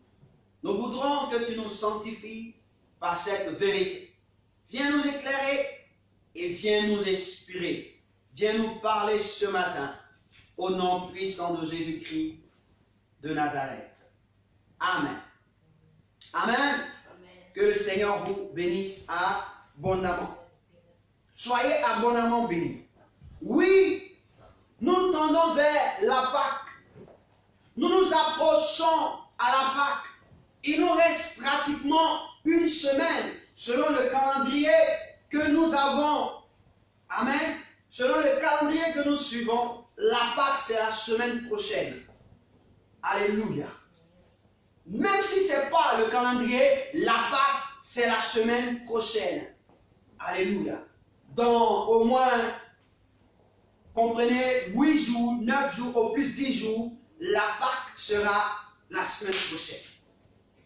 Speaker 1: Nous voudrons que tu nous sanctifies par cette vérité. Viens nous éclairer et viens nous inspirer. Viens nous parler ce matin au nom puissant de Jésus-Christ de Nazareth. Amen. Amen. Amen. Que le Seigneur vous bénisse abondamment. Soyez abondamment bénis. Oui, nous tendons vers la Pâque. Nous nous approchons à la Pâque. Il nous reste pratiquement une semaine selon le calendrier que nous avons. Amen. Selon le calendrier que nous suivons, la Pâque c'est la semaine prochaine. Alléluia. Même si ce n'est pas le calendrier, la Pâque c'est la semaine prochaine. Alléluia. Dans au moins, comprenez, 8 jours, 9 jours, au plus 10 jours, la Pâque sera la semaine prochaine.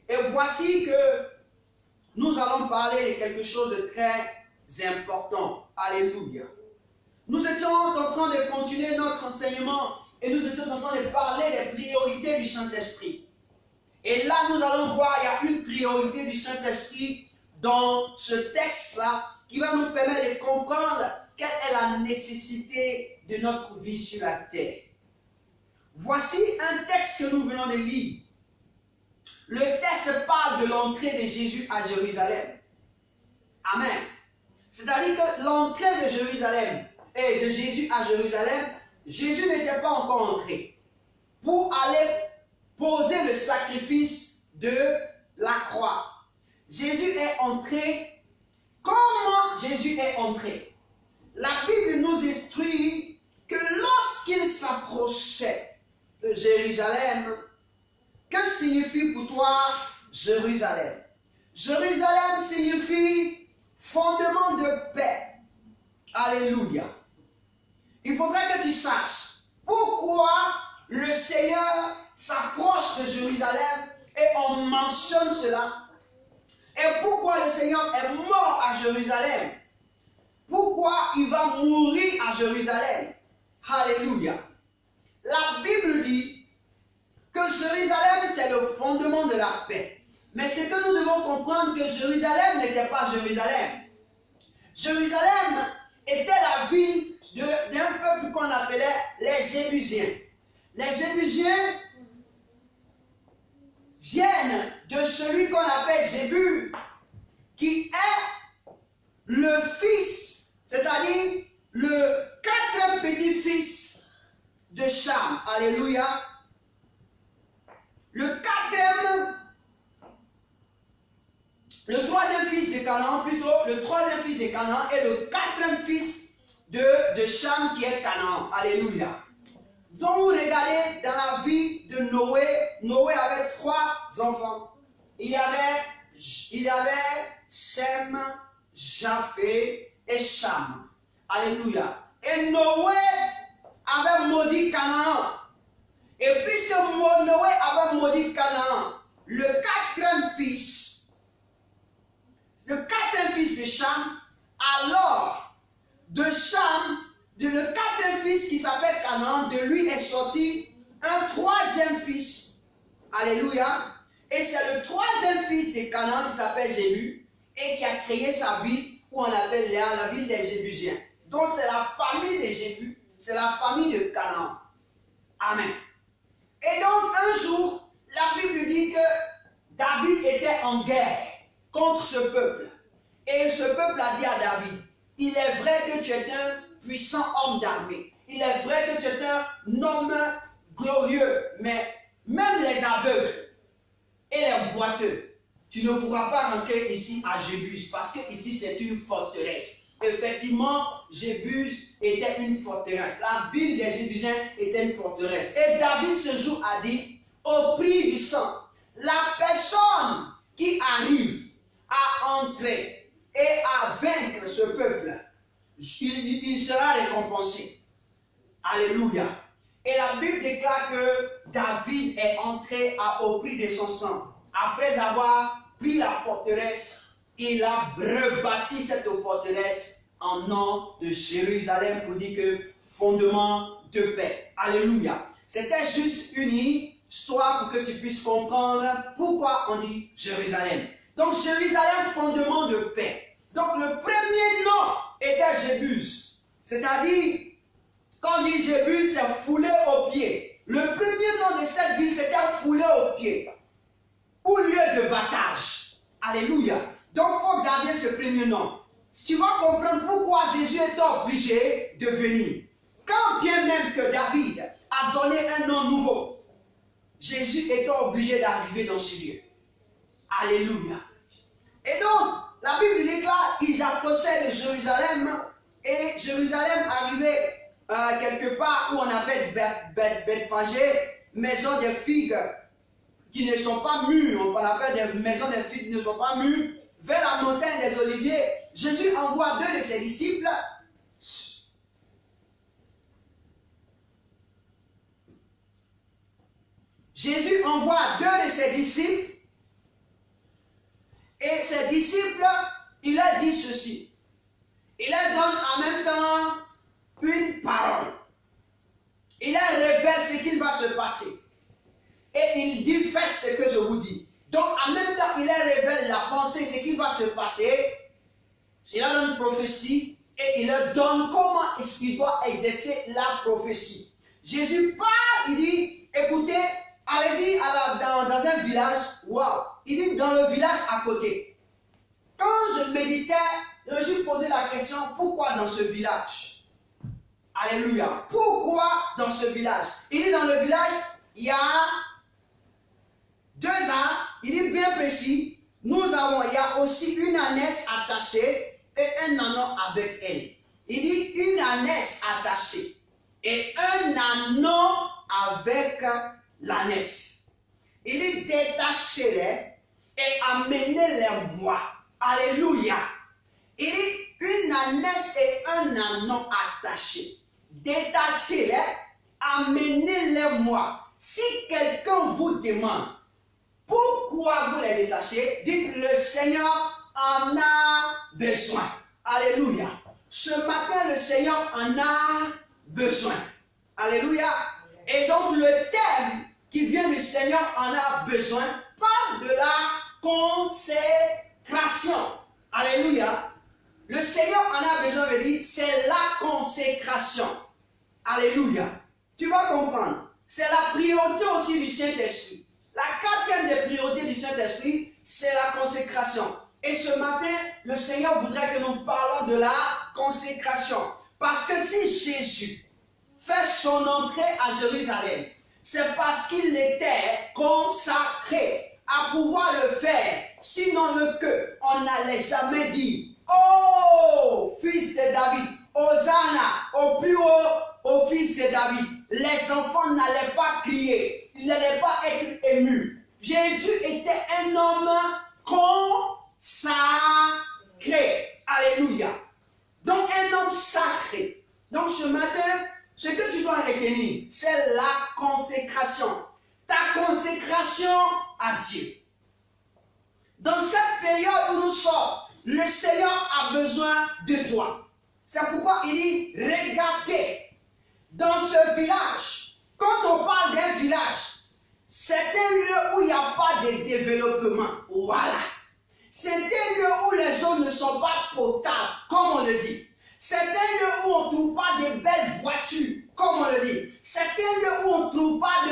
Speaker 1: Et voici que nous allons parler de quelque chose de très important. Alléluia. Nous étions en train de continuer notre enseignement et nous étions en train de parler des priorités du Saint-Esprit. Et là, nous allons voir, il y a une priorité du Saint-Esprit dans ce texte-là qui va nous permettre de comprendre quelle est la nécessité de notre vie sur la terre. Voici un texte que nous venons de lire. Le texte parle de l'entrée de Jésus à Jérusalem. Amen. C'est-à-dire que l'entrée de Jérusalem et de Jésus à Jérusalem, Jésus n'était pas encore entré. Pour aller poser le sacrifice de la croix. Jésus est entré. Comment Jésus est entré? La Bible nous instruit que lorsqu'il s'approchait de Jérusalem, que signifie pour toi Jérusalem? Jérusalem signifie fondement de paix. Alléluia. Il faudrait que tu saches pourquoi le Seigneur s'approche de Jérusalem et on mentionne cela. Et pourquoi le Seigneur est mort à Jérusalem? Pourquoi il va mourir à Jérusalem? Alléluia. La Bible dit que Jérusalem, c'est le fondement de la paix. Mais c'est que nous devons comprendre que Jérusalem n'était pas Jérusalem. Jérusalem était la ville d'un peuple qu'on appelait les Jébusiens. Les Jébusiens viennent de celui qu'on appelle Jébus, qui est le fils, c'est-à-dire le quatrième petit-fils de Cham. Alléluia. Le troisième fils de Canaan, plutôt, le troisième fils de Canaan et le quatrième fils de Cham qui est Canaan. Alléluia. Donc vous regardez dans la vie de Noé, Noé avait 3 enfants. Il y avait Sem, Japheth et Cham. Alléluia. Et Noé avait maudit Canaan. Et puisque Noé avait maudit Canaan, le quatrième fils de Cham, alors de Cham, le quatrième fils qui s'appelle Canaan, de lui est sorti un troisième fils. Alléluia. Et c'est le troisième fils de Canaan qui s'appelle Jébus et qui a créé sa ville où on appelle la ville des Jébusiens. Donc c'est la famille de Jébus, c'est la famille de Canaan. Amen. Et donc un jour, la Bible dit que David était en guerre contre ce peuple. Et ce peuple a dit à David, il est vrai que tu es un puissant homme d'armée. Il est vrai que tu es un homme glorieux. Mais même les aveugles et les boiteux, tu ne pourras pas rentrer ici à Jébus parce que ici c'est une forteresse. Effectivement, Jébus était une forteresse. La ville des Jébusiens était une forteresse. Et David ce jour a dit, au prix du sang, la personne qui arrive à entrer et à vaincre ce peuple, il sera récompensé. Alléluia. Et la Bible déclare que David est entré au prix de son sang. Après avoir pris la forteresse, il a rebâti cette forteresse en nom de Jérusalem pour dire que fondement de paix. Alléluia. C'était juste une histoire pour que tu puisses comprendre pourquoi on dit Jérusalem. Donc Jérusalem, fondement de paix. Donc le premier nom était Jébus. C'est-à-dire, quand on dit Jébus, c'est foulé aux pieds. Le premier nom de cette ville, c'était foulé aux pieds. Ou lieu de battage. Alléluia. Donc il faut garder ce premier nom. Tu vas comprendre pourquoi Jésus est obligé de venir. Quand bien même que David a donné un nom nouveau, Jésus était obligé d'arriver dans ce lieu. Alléluia. Et donc, la Bible dit là, ils approchaient de Jérusalem, et Jérusalem arrivait quelque part où on appelle Bethphagée, maison des figues qui ne sont pas mûres, on appelle des maisons des figues qui ne sont pas mûres, vers la montagne des Oliviers. Jésus envoie 2 de ses disciples. Jésus envoie 2 de ses disciples, et ses disciples, il leur dit ceci. Il leur donne en même temps une parole. Il leur révèle ce qu'il va se passer. Et il dit, faites ce que je vous dis. Donc en même temps, il leur révèle la pensée, ce qui va se passer. Il leur donne une prophétie et il leur donne comment est-ce qu'il doit exercer la prophétie. Jésus parle, il dit, écoutez, allez-y dans un village. Waouh! Il dit dans le village à côté. Quand je méditais, je me suis posé la question, pourquoi dans ce village? Alléluia. Pourquoi dans ce village? Il dit dans le village, il y a 2 ans, il dit bien précis, il y a aussi une ânesse attachée et un ânon avec elle. Il dit une ânesse attachée et un ânon avec l'ânesse. Il dit détachez-les et amenez-les-moi. Alléluia. Il dit une ânesse et un ânon attachés. Détachez-les, amenez-les-moi. Si quelqu'un vous demande pourquoi vous les détachez, dites le Seigneur en a besoin. Alléluia. Ce matin, le Seigneur en a besoin. Alléluia. Et donc le thème qui vient du Seigneur en a besoin parle de la consécration. Alléluia. Le Seigneur en a besoin, veut dire c'est la consécration. Alléluia. Tu vas comprendre. C'est la priorité aussi du Saint-Esprit. La 4e des priorités du Saint-Esprit, c'est la consécration. Et ce matin, le Seigneur voudrait que nous parlons de la consécration. Parce que si Jésus fait son entrée à Jérusalem, c'est parce qu'il était consacré à pouvoir le faire. Sinon, on n'allait jamais dire, oh, fils de David, Hosanna, au plus haut, au fils de David. Les enfants n'allaient pas crier, ils n'allaient pas être émus. Jésus était un homme consacré. Alléluia. Donc un homme sacré. Donc ce matin, ce que tu dois retenir, c'est la consécration. Ta consécration à Dieu. Dans cette période où nous sommes, le Seigneur a besoin de toi. C'est pourquoi il dit, regardez, dans ce village, quand on parle d'un village, c'est un lieu où il n'y a pas de développement. Voilà. C'est un lieu où les eaux ne sont pas potables, comme on le dit. C'est un lieu où on ne trouve pas de belles voitures, comme on le dit. C'est un lieu où on ne trouve pas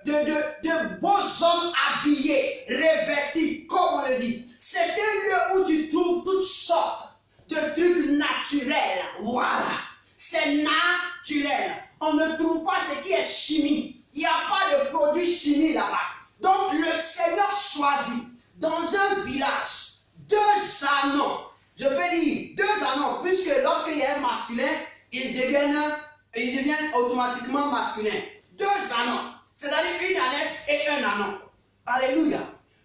Speaker 1: de beaux hommes habillés, revêtus, comme on le dit. C'est un lieu où tu trouves toutes sortes de trucs naturels. Voilà. C'est naturel. On ne trouve pas ce qui est chimie. Il n'y a pas de produits chimiques là-bas. Donc le Seigneur choisit dans un village 2 ânons. Je peux dire 2 ânons, puisque lorsqu'il y a un masculin, ils deviennent automatiquement masculins. 2 ânons, c'est-à-dire une ânesse et un ânon. Alléluia.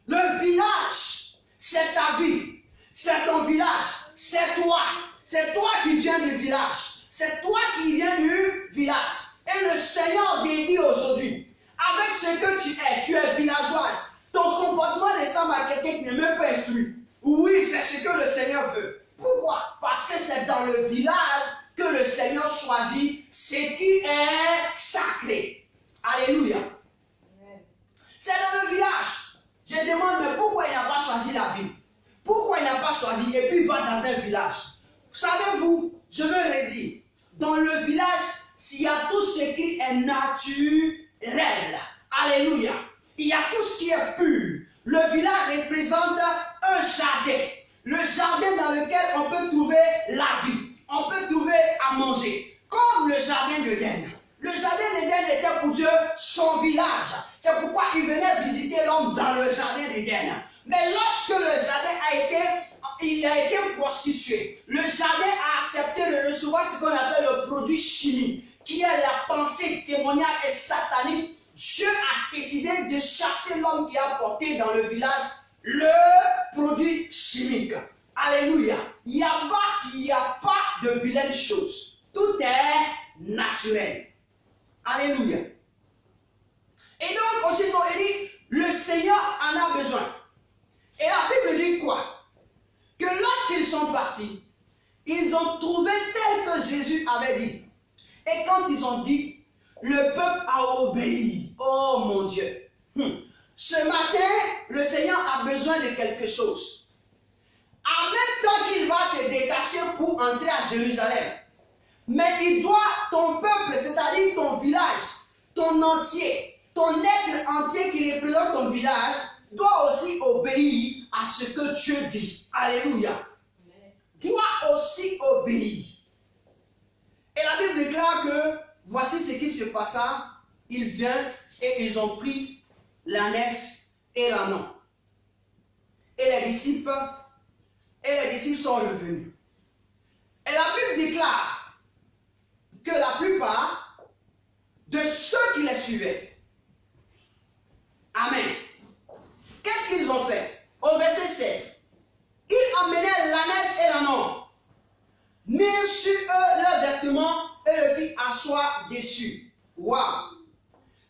Speaker 1: Le village, c'est ta vie, c'est ton village, c'est toi. C'est toi qui viens du village. C'est toi qui viens du village. Et le Seigneur dédie aujourd'hui, avec ce que tu es villageoise. Ton comportement ressemble à quelqu'un qui n'est même pas instruit. Oui, c'est ce que le Seigneur veut. Pourquoi? Parce que c'est dans le village que le Seigneur choisit ce qui est sacré. village, s'il y a tout ce qui est naturel. Alléluia. Il y a tout ce qui est pur. Le village représente un jardin. Le jardin dans lequel on peut trouver la vie. On peut trouver à manger. Comme le jardin d'Éden. Le jardin d'Éden était pour Dieu son village. C'est pourquoi il venait visiter l'homme dans le jardin d'Éden. Mais lorsque le jardin a été prostitué, le jardin a accepté de recevoir ce qu'on appelle le produit chimique, qui est la pensée démoniaque et satanique. Dieu a décidé de chasser l'homme qui a porté dans le village le produit chimique. Alléluia. Il n'y a pas de vilaines choses. Tout est naturel. Alléluia. Et donc, aussitôt, il dit, le Seigneur en a besoin. Et la Bible dit quoi? Que lorsqu'ils sont partis, ils ont trouvé tel que Jésus avait dit. Et quand ils ont dit, le peuple a obéi. Oh mon Dieu. Ce matin, le Seigneur a besoin de quelque chose. En même temps qu'il va te détacher pour entrer à Jérusalem. Mais il doit, ton peuple, c'est-à-dire ton village, ton entier, ton être entier qui représente ton village, doit aussi obéir à ce que Dieu dit. Alléluia. Doit aussi obéir. Et la Bible déclare que voici ce qui se passa. Ils viennent et ils ont pris l'ânesse et l'ânon. Et les disciples sont revenus. Et la Bible déclare que la plupart de ceux qui les suivaient, amen, qu'est-ce qu'ils ont fait? Au verset 16, ils emmenaient l'ânesse et l'ânon, mirent sur eux leurs vêtements et le firent asseoir dessus. Waouh!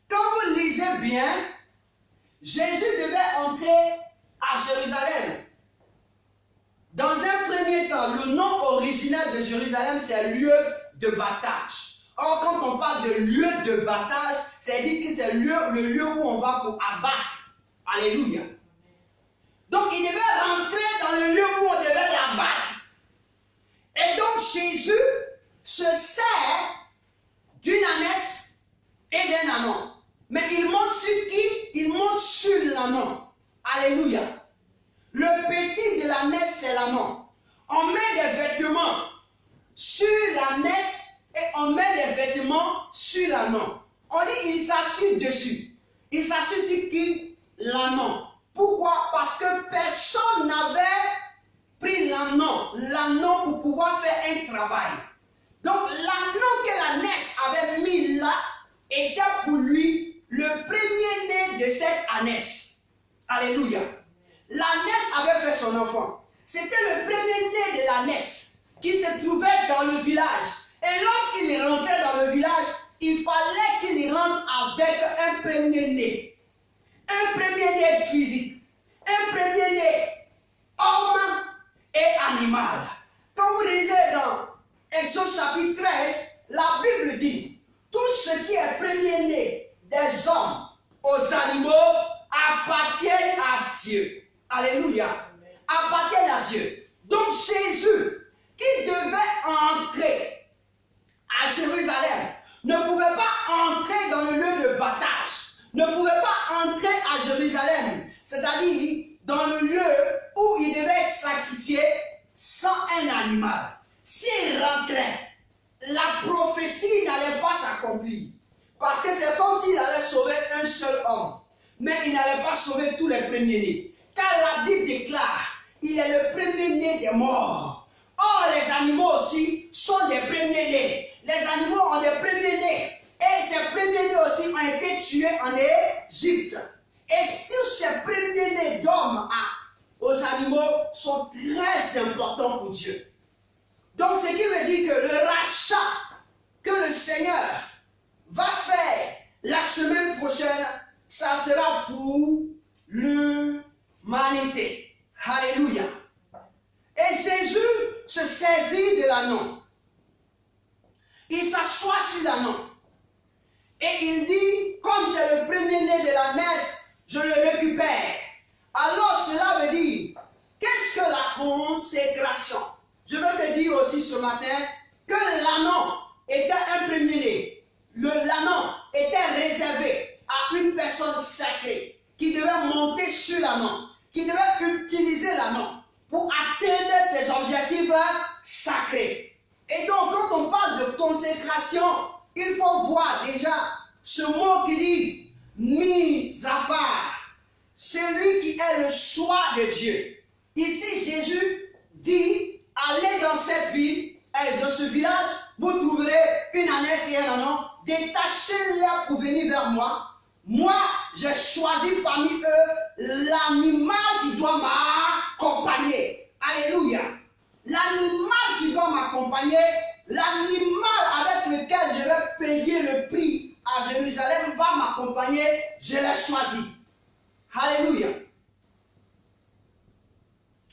Speaker 1: Quand vous lisez bien, Jésus devait entrer à Jérusalem. Dans un premier temps, le nom original de Jérusalem, c'est lieu de battage. Or, quand on parle de lieu de battage, c'est-à-dire que c'est le lieu où on va pour abattre. Alléluia. Donc, il devait rentrer dans le lieu où on devait l'abattre. Et donc, Jésus se sert d'une ânesse et d'un ânon. Mais il monte sur qui? Il monte sur l'ânon. Alléluia. Le petit de l'ânesse, c'est l'ânon. On met des vêtements sur l'ânesse et on met des vêtements sur l'ânon. On dit il s'assied dessus. Il s'assied sur qui? L'ânon. Pourquoi? Parce que personne n'avait pris l'ânon pour pouvoir faire un travail. Donc l'ânon que l'ânesse avait mis là était pour lui le premier-né de cette ânesse. Alléluia. L'ânesse avait fait son enfant. C'était le premier-né de l'ânesse qui se trouvait dans le village. Et lorsqu'il rentrait dans le village, il fallait qu'il rentre avec un premier-né. Un premier-né physique. Un premier-né homme et animal. Quand vous lisez dans Exode chapitre 13, la Bible dit, tout ce qui est premier-né des hommes aux animaux appartiennent à Dieu. Alléluia. Appartiennent à Dieu. Donc Jésus, qui devait entrer à Jérusalem, ne pouvait pas entrer dans le lieu de battage, ne pouvait pas entrer à Jérusalem, c'est-à-dire dans le lieu où il devait être sacrifié sans un animal. S'il rentrait, la prophétie n'allait pas s'accomplir. Parce que c'est comme s'il allait sauver un seul homme. Mais il n'allait pas sauver tous les premiers-nés. Car la Bible déclare, il est le premier-né des morts. Or, les animaux aussi sont des premiers-nés. Les animaux ont des premiers-nés. Et ces premiers-nés aussi ont été tués en Égypte. Et si ces premiers-nés d'hommes aux animaux sont très importants pour Dieu. Donc, ce qui veut dire que le rachat que le Seigneur va faire la semaine prochaine, ça sera pour l'humanité. Alléluia. Et Jésus se saisit de l'ânon. Il s'assoit sur l'ânon. Et il dit, comme c'est le premier-né de la messe, je le récupère. Alors cela veut dire, qu'est-ce que la consécration? Je veux te dire aussi ce matin que l'ânon était un consécration, il faut voir déjà ce mot qui dit mis à part. Celui qui est le choix de Dieu. Ici, Jésus dit, allez dans cette ville, et dans ce village, vous trouverez une ânesse et un ânon, détachez-les pour venir vers moi. Moi, j'ai choisi parmi eux l'animal qui doit m'accompagner. Alléluia. L'animal qui doit m'accompagner, l'animal avec lequel je vais payer le prix à Jérusalem va m'accompagner, je l'ai choisi. Alléluia.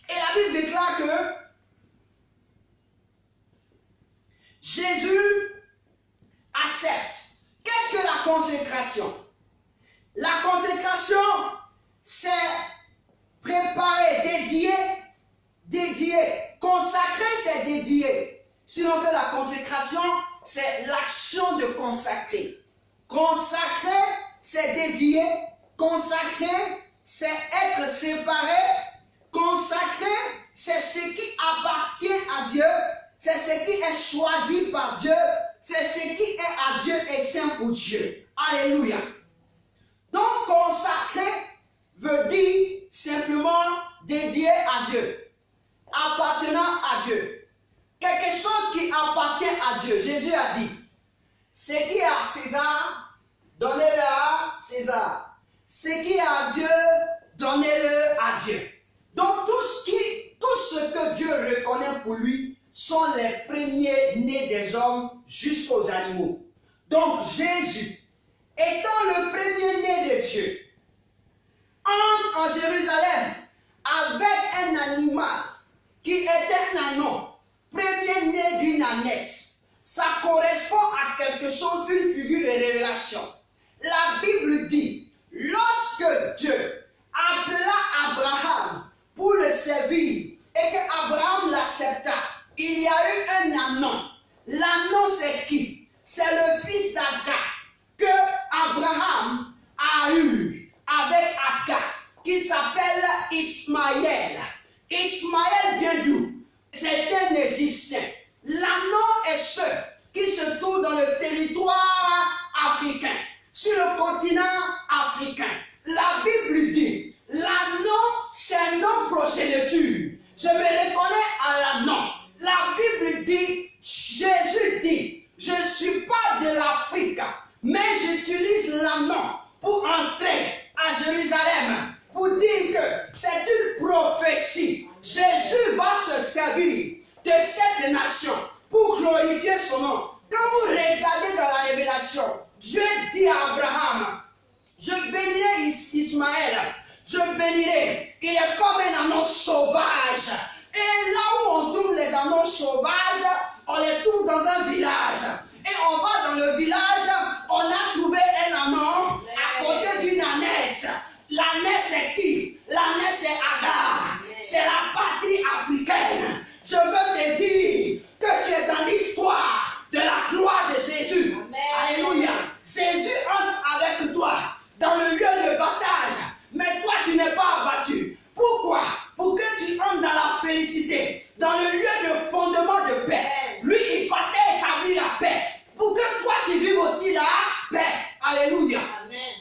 Speaker 1: Et la Bible déclare que Jésus accepte. Qu'est-ce que la consécration? La consécration, c'est préparer, dédier. Consacrer, c'est dédier. Sinon que la consécration, c'est l'action de consacrer. Consacrer, c'est dédier. Consacrer, c'est être séparé. Consacrer, c'est ce qui appartient à Dieu. C'est ce qui est choisi par Dieu. C'est ce qui est à Dieu et saint pour Dieu. Alléluia. Donc, consacrer veut dire simplement dédié à Dieu. Appartenant à Dieu. Quelque chose qui appartient à Dieu. Jésus a dit, ce qui est à César, donnez-le à César. Ce qui est à Dieu, donnez-le à Dieu. Donc tout ce que Dieu reconnaît pour lui sont les premiers-nés des hommes jusqu'aux animaux. Donc Jésus, étant le premier-né de Dieu, entre en Jérusalem avec un animal qui était un ânon, premier-né d'une ânesse. Ça correspond à quelque chose, une figure de révélation. La Bible dit, lorsque Dieu appela Abraham pour le servir et que Abraham l'accepta, il y a eu un ânon. L'ânon, c'est qui? C'est le fils d'Agar que Abraham a eu avec Agar, qui s'appelle Ismaël. Ismaël vient d'où? C'est un Égyptien. L'ânon est ce qui se trouve dans le territoire africain, sur le continent africain. La Bible dit, l'ânon, c'est non progéniture. Je me reconnais à l'ânon. La Bible dit, Jésus dit, je ne suis pas de l'Afrique, mais j'utilise l'ânon pour entrer à Jérusalem, pour dire que c'est une prophétie. Jésus va se servir de cette nation pour glorifier son nom. Quand vous regardez dans la révélation, Dieu dit à Abraham, je bénirai Ismaël, je bénirai. Il est comme un ânon sauvage. Et là où on trouve les ânons sauvages, on les trouve dans un village. Et on va dans le village, on a trouvé un ânon à côté d'une ânesse. L'ânesse c'est qui? L'ânesse c'est Agar. C'est la partie africaine. Je veux te dire que tu es dans l'histoire de la gloire de Jésus. Amen. Alléluia. Jésus entre avec toi dans le lieu de bataille. Mais toi, tu n'es pas abattu. Pourquoi? Pour que tu entres dans la félicité, dans le lieu de fondement de paix. Lui, il partait établir la paix. Pour que toi, tu vives aussi la paix. Alléluia. Amen.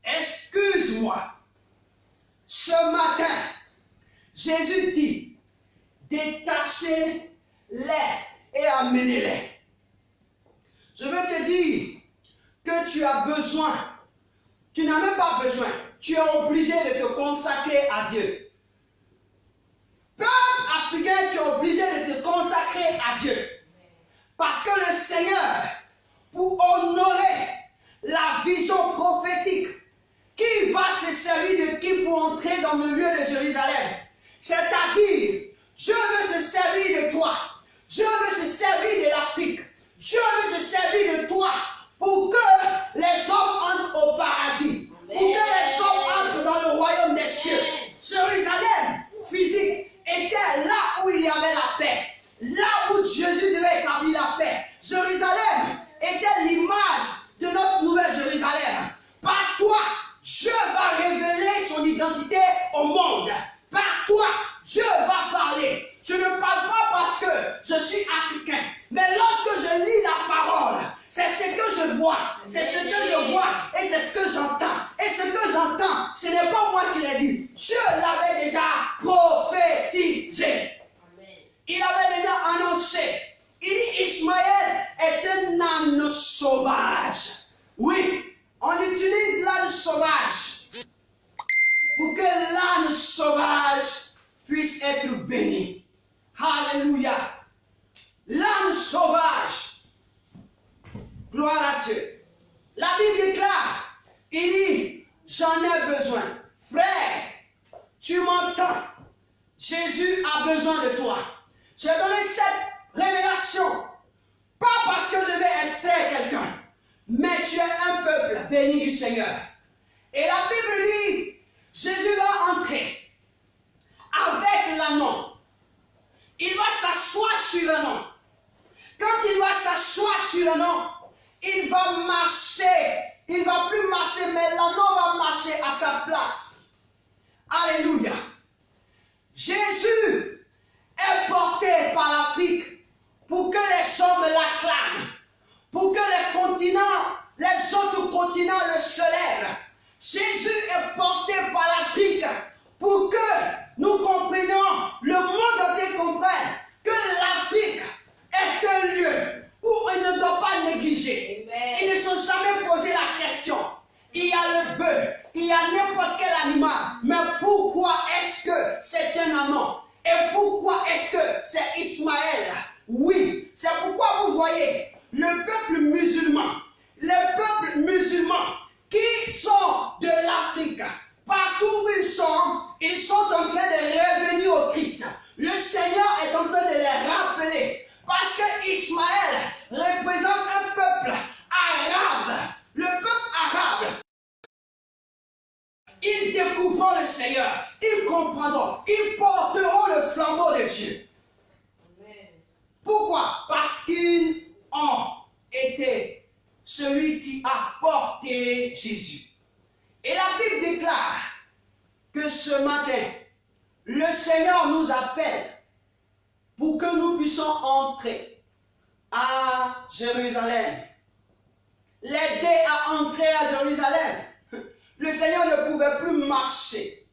Speaker 1: Excuse-moi. Ce matin, Jésus dit, détachez-les et amenez-les. Je veux te dire que tu as besoin, tu n'as même pas besoin, tu es obligé de te consacrer à Dieu. Peuple africain, tu es obligé de te consacrer à Dieu. Parce que le Seigneur, pour honorer la vision prophétique, qui va se servir de qui pour entrer dans le lieu de Jérusalem? C'est-à-dire, Dieu veut se servir de toi. Dieu veut se servir de l'Afrique. Dieu veut se servir de toi pour que les hommes entrent au paradis. Amen. Pour que les hommes entrent dans le royaume des cieux. Jérusalem physique était là où il y avait la paix. Là où Jésus devait établir la paix. Jérusalem était l'image de notre nouvelle Jérusalem. Par toi, Dieu va révéler son identité au monde. Par toi, Dieu va parler. Je ne parle pas parce que je suis africain. Mais vois, c'est ce que je vois et c'est ce que j'entends. Et ce que j'entends, ce n'est pas moi qui l'ai dit. Dieu l'avait déjà prophétisé. Il avait déjà annoncé. Il dit Ismaël est un âne sauvage. Oui, on utilise l'âne sauvage pour que l'âne sauvage puisse être béni. Alléluia. L'âne sauvage. Gloire à Dieu. La Bible déclare, il dit, j'en ai besoin. Frère, tu m'entends. Jésus a besoin de toi. J'ai donné cette révélation, pas parce que je vais extraire quelqu'un, mais tu es un peuple béni du Seigneur. Et la Bible dit, Jésus va entrer avec l'anneau. Il va s'asseoir sur l'anneau. Quand il va s'asseoir sur l'anneau, il va marcher. Il ne va plus marcher, mais l'anneau va marcher à sa place. Alléluia. Jésus est porté par l'Afrique pour que les hommes l'acclament, pour que les continents, les autres continents le célèbrent. Jésus est porté par l'Afrique pour que nous comprenions, le monde entier comprenne que l'Afrique est un lieu où il ne doit pas négliger. Amen. Ils ne sont jamais posé la question. Il y a le bœuf, il y a n'importe quel animal, mais pourquoi est-ce que c'est un amant? Et pourquoi est-ce que c'est Ismaël? Oui, c'est pourquoi vous voyez le peuple musulman, les peuples musulmans qui sont de l'Afrique, partout où ils sont en train de revenir au Christ. Le Seigneur est en train de les rappeler parce que Ismaël représente un peuple arabe. Le peuple arabe, ils découvriront le Seigneur, ils comprendront, ils porteront le flambeau de Dieu. Pourquoi? Parce qu'ils ont été celui qui a porté Jésus. Et la Bible déclare que ce matin, le Seigneur nous appelle pour que nous puissions entrer à Jérusalem. L'aider à entrer à Jérusalem. Le Seigneur ne pouvait plus marcher.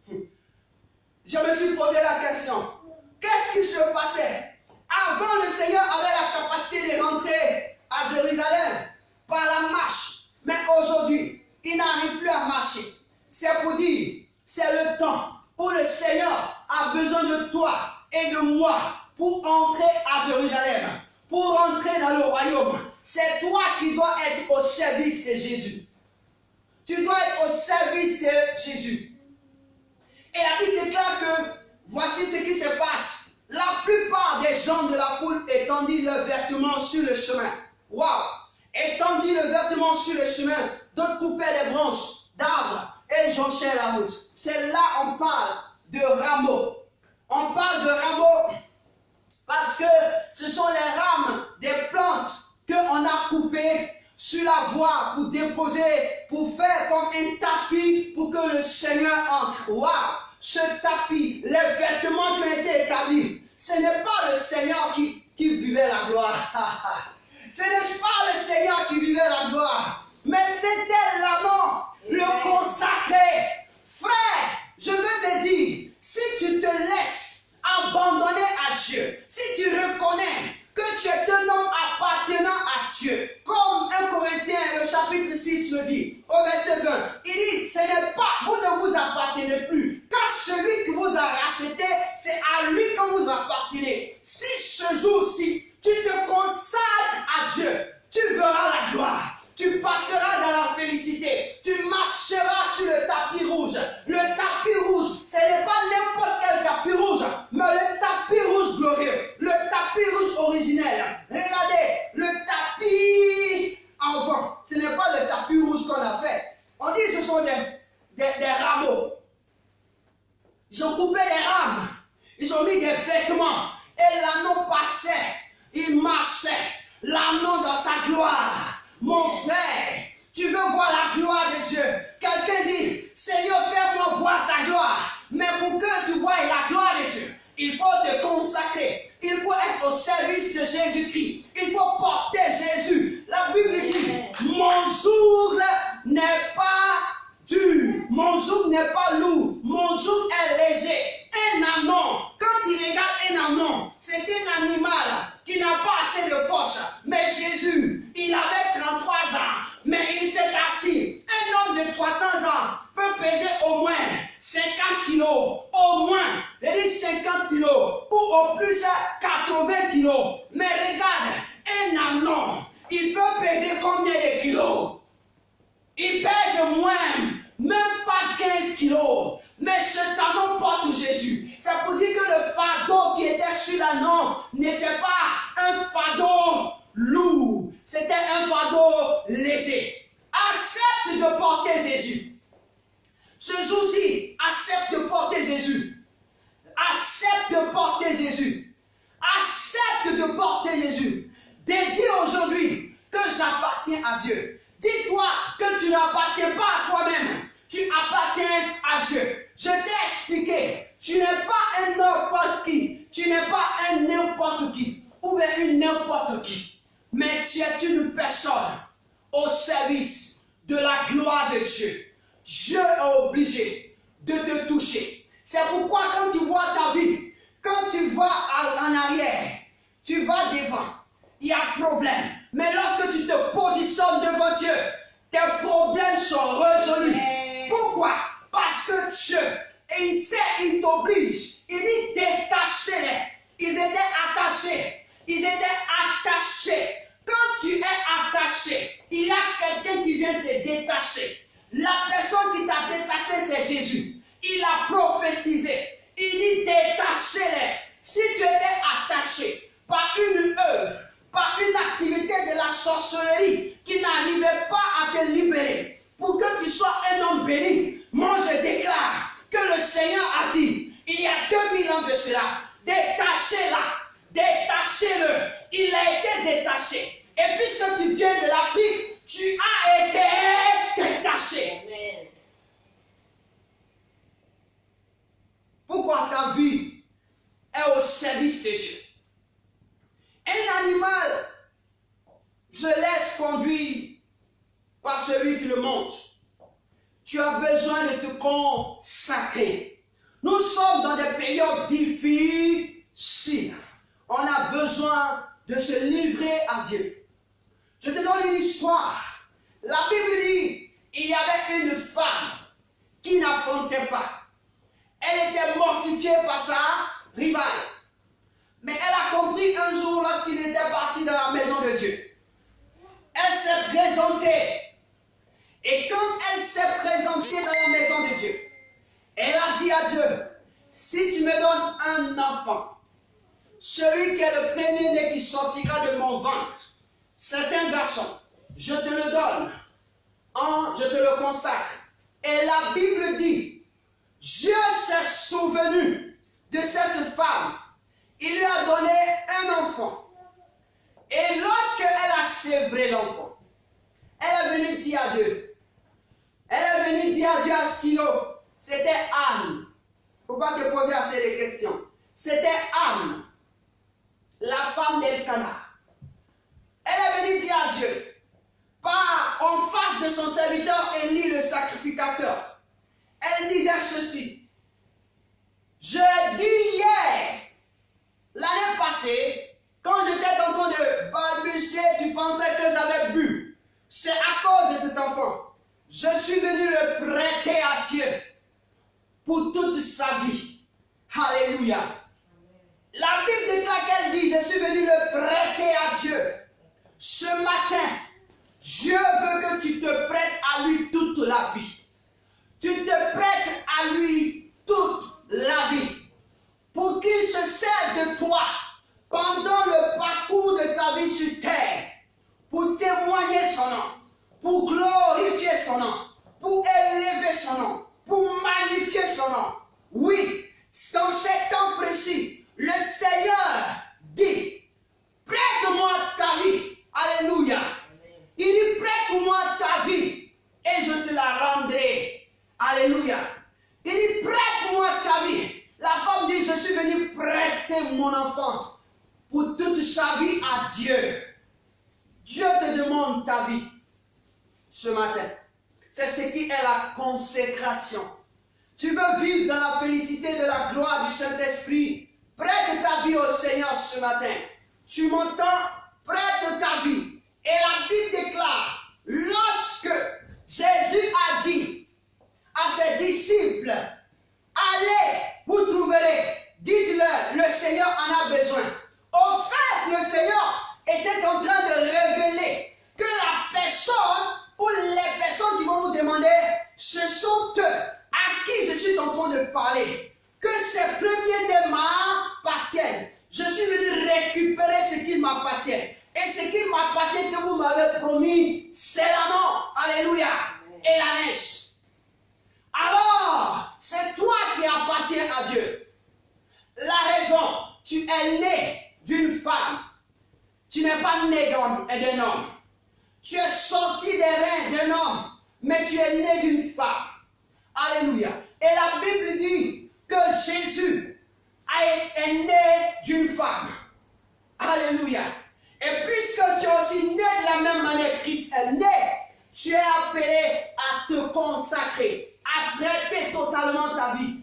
Speaker 1: Je me suis posé la question, qu'est-ce qui se passait? Avant, le Seigneur avait la capacité de rentrer à Jérusalem par la marche. Mais aujourd'hui, il n'arrive plus à marcher. C'est pour dire, c'est le temps où le Seigneur a besoin de toi et de moi pour entrer à Jérusalem, pour entrer dans le royaume. C'est toi qui dois être au service de Jésus. Tu dois être au service de Jésus. Et la Bible déclare que voici ce qui se passe. La plupart des gens de la foule étendit leurs vêtements sur le chemin. Waouh! Étendit leurs vêtements sur le chemin. D'autres coupaient les branches d'arbres et jonchaient la route. C'est là on parle de rameaux. On parle de rameaux parce que ce sont les rames des plantes qu'on a coupées sur la voie pour déposer, pour faire comme un tapis pour que le Seigneur entre. Waouh! Ce tapis, les vêtements qui ont été établis, ce n'est pas le Seigneur qui vivait la gloire. Ce n'est pas le Seigneur qui vivait la gloire, mais c'était l'amant, le consacré. Frère, je veux te dire, si tu te laisses abandonner à Dieu, si tu reconnais que tu es un homme appartenant à Dieu, comme 1 Corinthiens, le chapitre 6 le dit, au verset 20, il dit, ce n'est pas, vous ne vous appartenez plus, car celui qui vous a racheté, c'est à lui que vous appartenez. Si ce jour-ci, tu te consacres à Dieu, tu verras la gloire. Tu passeras dans la félicité. Tu marcheras sur le tapis rouge. Le tapis rouge, ce n'est pas n'importe quel tapis rouge, mais le tapis rouge glorieux. Le tapis rouge originel. Regardez, le tapis avant. Ce n'est pas le tapis rouge qu'on a fait. On dit que ce sont des rameaux. Ils ont coupé les rames. Ils ont mis des vêtements. Et l'anneau passait. Il marchait. L'anneau dans sa gloire. Mon frère, tu veux voir la gloire de Dieu. Quelqu'un dit, Seigneur, fais-moi voir ta gloire. Mais pour que tu vois la gloire de Dieu, il faut te consacrer. Il faut être au service de Jésus-Christ. Il faut porter Jésus. La Bible dit, mon de force. Mais Jésus, il avait 33 ans, mais il s'est assis. Un homme de 300 ans peut peser au moins 50 kilos, au moins, je dis 50 kilos, ou au plus 80 kilos. Mais regarde, un ânon, il peut peser combien de kilos? Il pèse moins, même pas 15 kilos. Mais cet ânon porte Jésus. Ça veut dire que le fardeau qui était sur l'ânon n'était pas un fardeau lourd. C'était un fardeau léger. Accepte de porter Jésus. Ce jour-ci, accepte de porter Jésus. Accepte de porter Jésus. Accepte de porter Jésus. Dédie aujourd'hui que j'appartiens à Dieu. Dis-toi que tu n'appartiens pas à toi-même. Tu appartiens à Dieu. Je t'ai expliqué. Tu n'es pas un n'importe qui. Tu n'es pas un n'importe qui. Ou bien une n'importe qui. Mais tu es une personne au service de la gloire de Dieu. Dieu est obligé de te toucher. C'est pourquoi quand tu vois ta vie, quand tu vas en arrière, tu vas devant, il y a problème. Mais lorsque tu te positionnes devant Dieu, tes problèmes sont résolus. Pourquoi? Parce que Dieu, et il sait, il t'oblige. Il dit détachez-les. Ils étaient attachés. Ils étaient attachés. Quand tu es attaché, il y a quelqu'un qui vient te détacher. La personne qui t'a détaché, c'est Jésus. Il a prophétisé. Il dit détachez-les. Si tu étais attaché par une œuvre, par une activité de la sorcellerie qui n'arrivait pas à te libérer, pour que tu sois un homme béni, moi je déclare que le Seigneur a dit, il y a 2000 ans de cela, détachez-la, détachez-le. Il a été détaché. Et puisque tu viens de l'Afrique, tu as été détaché. Amen. Pourquoi ta vie est au service de Dieu? Un animal, je laisse conduire par celui qui le monte. Tu as besoin de te consacrer. Nous sommes dans des périodes difficiles. On a besoin de se livrer à Dieu. Je te donne une histoire. La Bible dit, il y avait une femme qui n'affrontait pas. Elle était mortifiée par sa rivale. Mais elle a compris un jour lorsqu'il était parti dans la maison de Dieu. Elle s'est présentée. Et quand elle s'est présentée dans la maison de Dieu, elle a dit à Dieu, si tu me donnes un enfant, celui qui est le premier-né qui sortira de mon ventre, c'est un garçon, je te le donne, je te le consacre. Et la Bible dit, Dieu s'est souvenu de cette femme. Il lui a donné un enfant. Et lorsqu'elle a sévré l'enfant, elle est venue dire à Dieu. Elle est venue dire à Dieu à Silo. C'était Anne. Il ne faut pas te poser assez de questions. C'était Anne, la femme d'Elkana. Elle est venue dire à Dieu, en face de son serviteur Élie le sacrificateur. Elle disait ceci. Je dis hier, l'année passée, quand j'étais en train de balbutier, tu pensais que j'avais bu. C'est à cause de cet enfant. Je suis venu le prêter à Dieu pour toute sa vie. Alléluia. La Bible déclare qu'elle dit, je suis venu le prêter à Dieu. Ce matin, Dieu veut que tu te prêtes à lui toute la vie. Tu te prêtes à lui toute la vie. Pour qu'il se serve de toi pendant le parcours de ta vie sur terre. Pour témoigner son nom. Pour glorifier son nom. Pour élever son nom. Pour magnifier son nom. Oui, dans ces temps précis, le Seigneur dit, prête-moi ta vie. Alléluia. Il dit, prête-moi ta vie et je te la rendrai. Alléluia. Il dit, prête-moi ta vie. La femme dit, je suis venue prêter mon enfant pour toute sa vie à Dieu. Dieu te demande ta vie ce matin. C'est ce qui est la consécration. Tu veux vivre dans la félicité de la gloire du Saint-Esprit. Prête ta vie au Seigneur ce matin. Tu m'entends? Prête l'héritier que vous m'avez promis, c'est l'anneau. Alléluia. Et l'ânesse. Alors, c'est toi qui appartiens à Dieu. La raison, tu es né d'une femme. Tu n'es pas né d'un homme. Tu es sorti des reins d'un homme, mais tu es né d'une femme. Alléluia. Et la Bible dit que Jésus est né d'une femme. Alléluia. Et puisque tu es aussi né de la même manière que Christ est né, tu es appelé à te consacrer, à prêter totalement ta vie.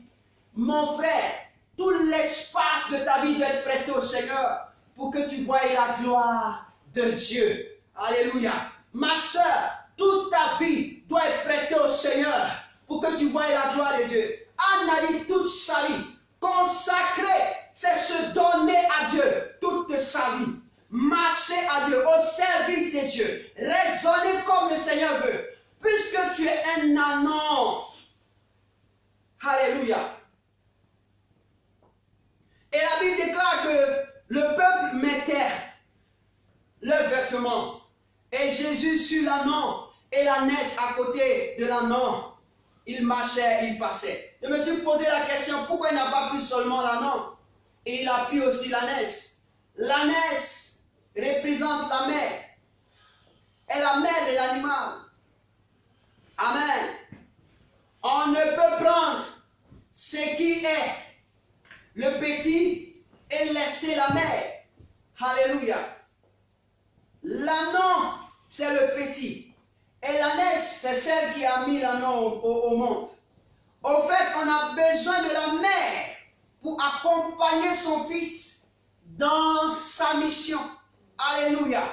Speaker 1: Mon frère, tout l'espace de ta vie doit être prêté au Seigneur pour que tu voies la gloire de Dieu. Alléluia. Ma soeur, toute ta vie doit être prêtée au Seigneur pour que tu voies la gloire de Dieu. Anne a dit toute sa vie. Consacrer, c'est se donner à Dieu toute sa vie. Marcher à Dieu, au service de Dieu. Raisonner comme le Seigneur veut. Puisque tu es un annonce. Alléluia. Et la Bible déclare que le peuple mettait leurs vêtements. Et Jésus sur l'ânon et l'ânesse à côté de l'ânon. Il marchait, il passait. Je me suis posé la question, pourquoi il n'a pas pris seulement l'ânon? Et il a pris aussi l'ânesse. L'ânesse représente la mère. Et la mère de l'animal. Amen. On ne peut prendre ce qui est le petit et laisser la mère. Alléluia. L'ânon, c'est le petit. Et l'ânesse, c'est celle qui a mis l'ânon au monde. Au fait, on a besoin de la mère pour accompagner son fils dans sa mission. Alléluia.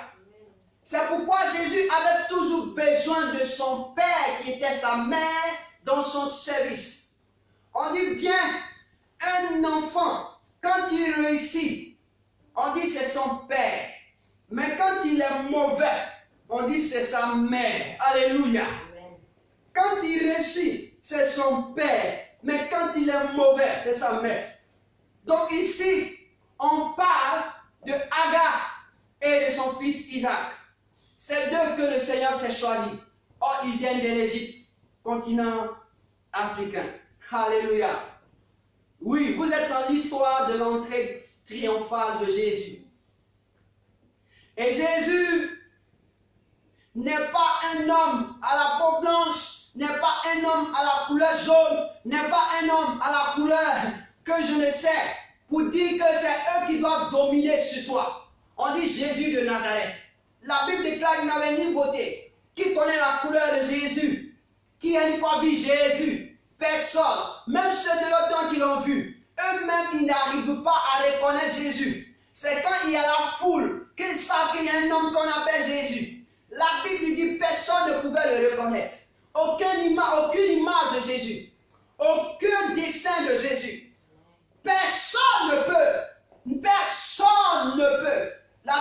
Speaker 1: C'est pourquoi Jésus avait toujours besoin de son père qui était sa mère dans son service. On dit bien, un enfant, quand il réussit, on dit c'est son père. Mais quand il est mauvais, on dit c'est sa mère. Alléluia. Amen. Quand il réussit, c'est son père. Mais quand il est mauvais, c'est sa mère. Donc ici, on parle de Agar et de son fils Isaac. C'est d'eux que le Seigneur s'est choisi. Or, ils viennent de l'Égypte, continent africain. Alléluia. Oui, vous êtes dans l'histoire de l'entrée triomphale de Jésus. Et Jésus n'est pas un homme à la peau blanche, n'est pas un homme à la couleur jaune, n'est pas un homme à la couleur que je ne sais, pour dire que c'est eux qui doivent dominer sur toi. On dit Jésus de Nazareth. La Bible déclare qu'il n'avait ni beauté. Qui connaît la couleur de Jésus? Qui a une fois vu Jésus? Personne. Même ceux de l'autre temps qui l'ont vu, eux-mêmes, ils n'arrivent pas à reconnaître Jésus. C'est quand il y a la foule qu'ils savent qu'il y a un homme qu'on appelle Jésus. La Bible dit que personne ne pouvait le reconnaître. Aucune image de Jésus. Aucun dessin de Jésus. Personne ne peut. Personne ne peut. La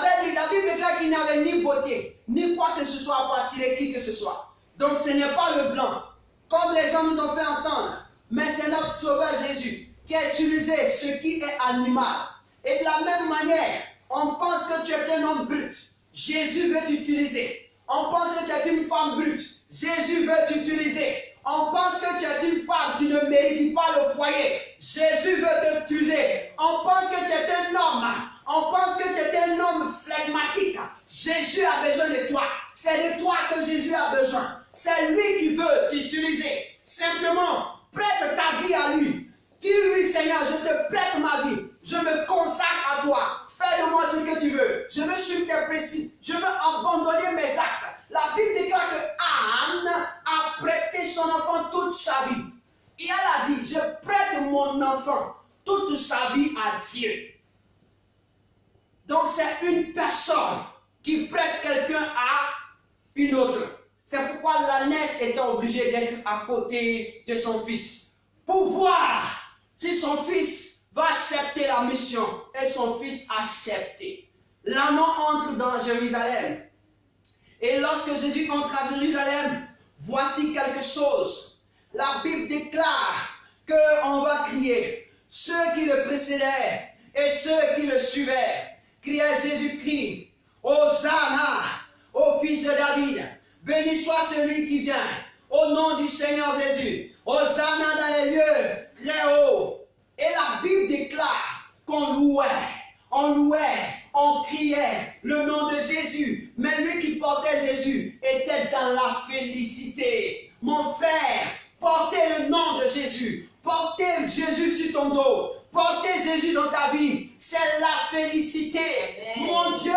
Speaker 1: Bible dit qu'il n'avait ni beauté, ni quoi que ce soit à partir de qui que ce soit. Donc ce n'est pas le blanc, comme les hommes nous ont fait entendre, mais c'est notre sauveur Jésus qui a utilisé ce qui est animal. Et de la même manière, on pense que tu es un homme brut. Jésus veut t'utiliser. On pense que tu es une femme brute. Jésus veut t'utiliser. On pense que tu es une femme qui ne mérite pas le foyer. Jésus veut t'utiliser. On pense que tu es un homme. On pense que tu es un homme flegmatique. Jésus a besoin de toi. C'est de toi que Jésus a besoin. C'est lui qui veut t'utiliser. Simplement, prête ta vie à lui. Dis-lui, Seigneur, je te prête ma vie. Je me consacre à toi. Fais de moi ce que tu veux. Je veux suivre tes principes. Je veux abandonner mes actes. La Bible déclare que Anne a prêté son enfant toute sa vie. Et elle a dit, je prête mon enfant toute sa vie à Dieu. Donc c'est une personne qui prête quelqu'un à une autre. C'est pourquoi l'ânesse était obligée d'être à côté de son fils. Pour voir si son fils va accepter la mission. Et son fils a accepté. L'ânon entre dans Jérusalem. Et lorsque Jésus entre à Jérusalem, voici quelque chose. La Bible déclare qu'on va crier. Ceux qui le précédaient et ceux qui le suivaient criaient Jésus-Christ. Hosanna, David. Béni soit celui qui vient. Au nom du Seigneur Jésus. Hosanna dans les lieux très hauts. Et la Bible déclare qu'on louait, on criait le nom de Jésus. Mais lui qui portait Jésus était dans la félicité. Mon frère, portez le nom de Jésus. Portez Jésus sur ton dos. Portez Jésus dans ta vie. C'est la félicité. Amen. Mon Dieu,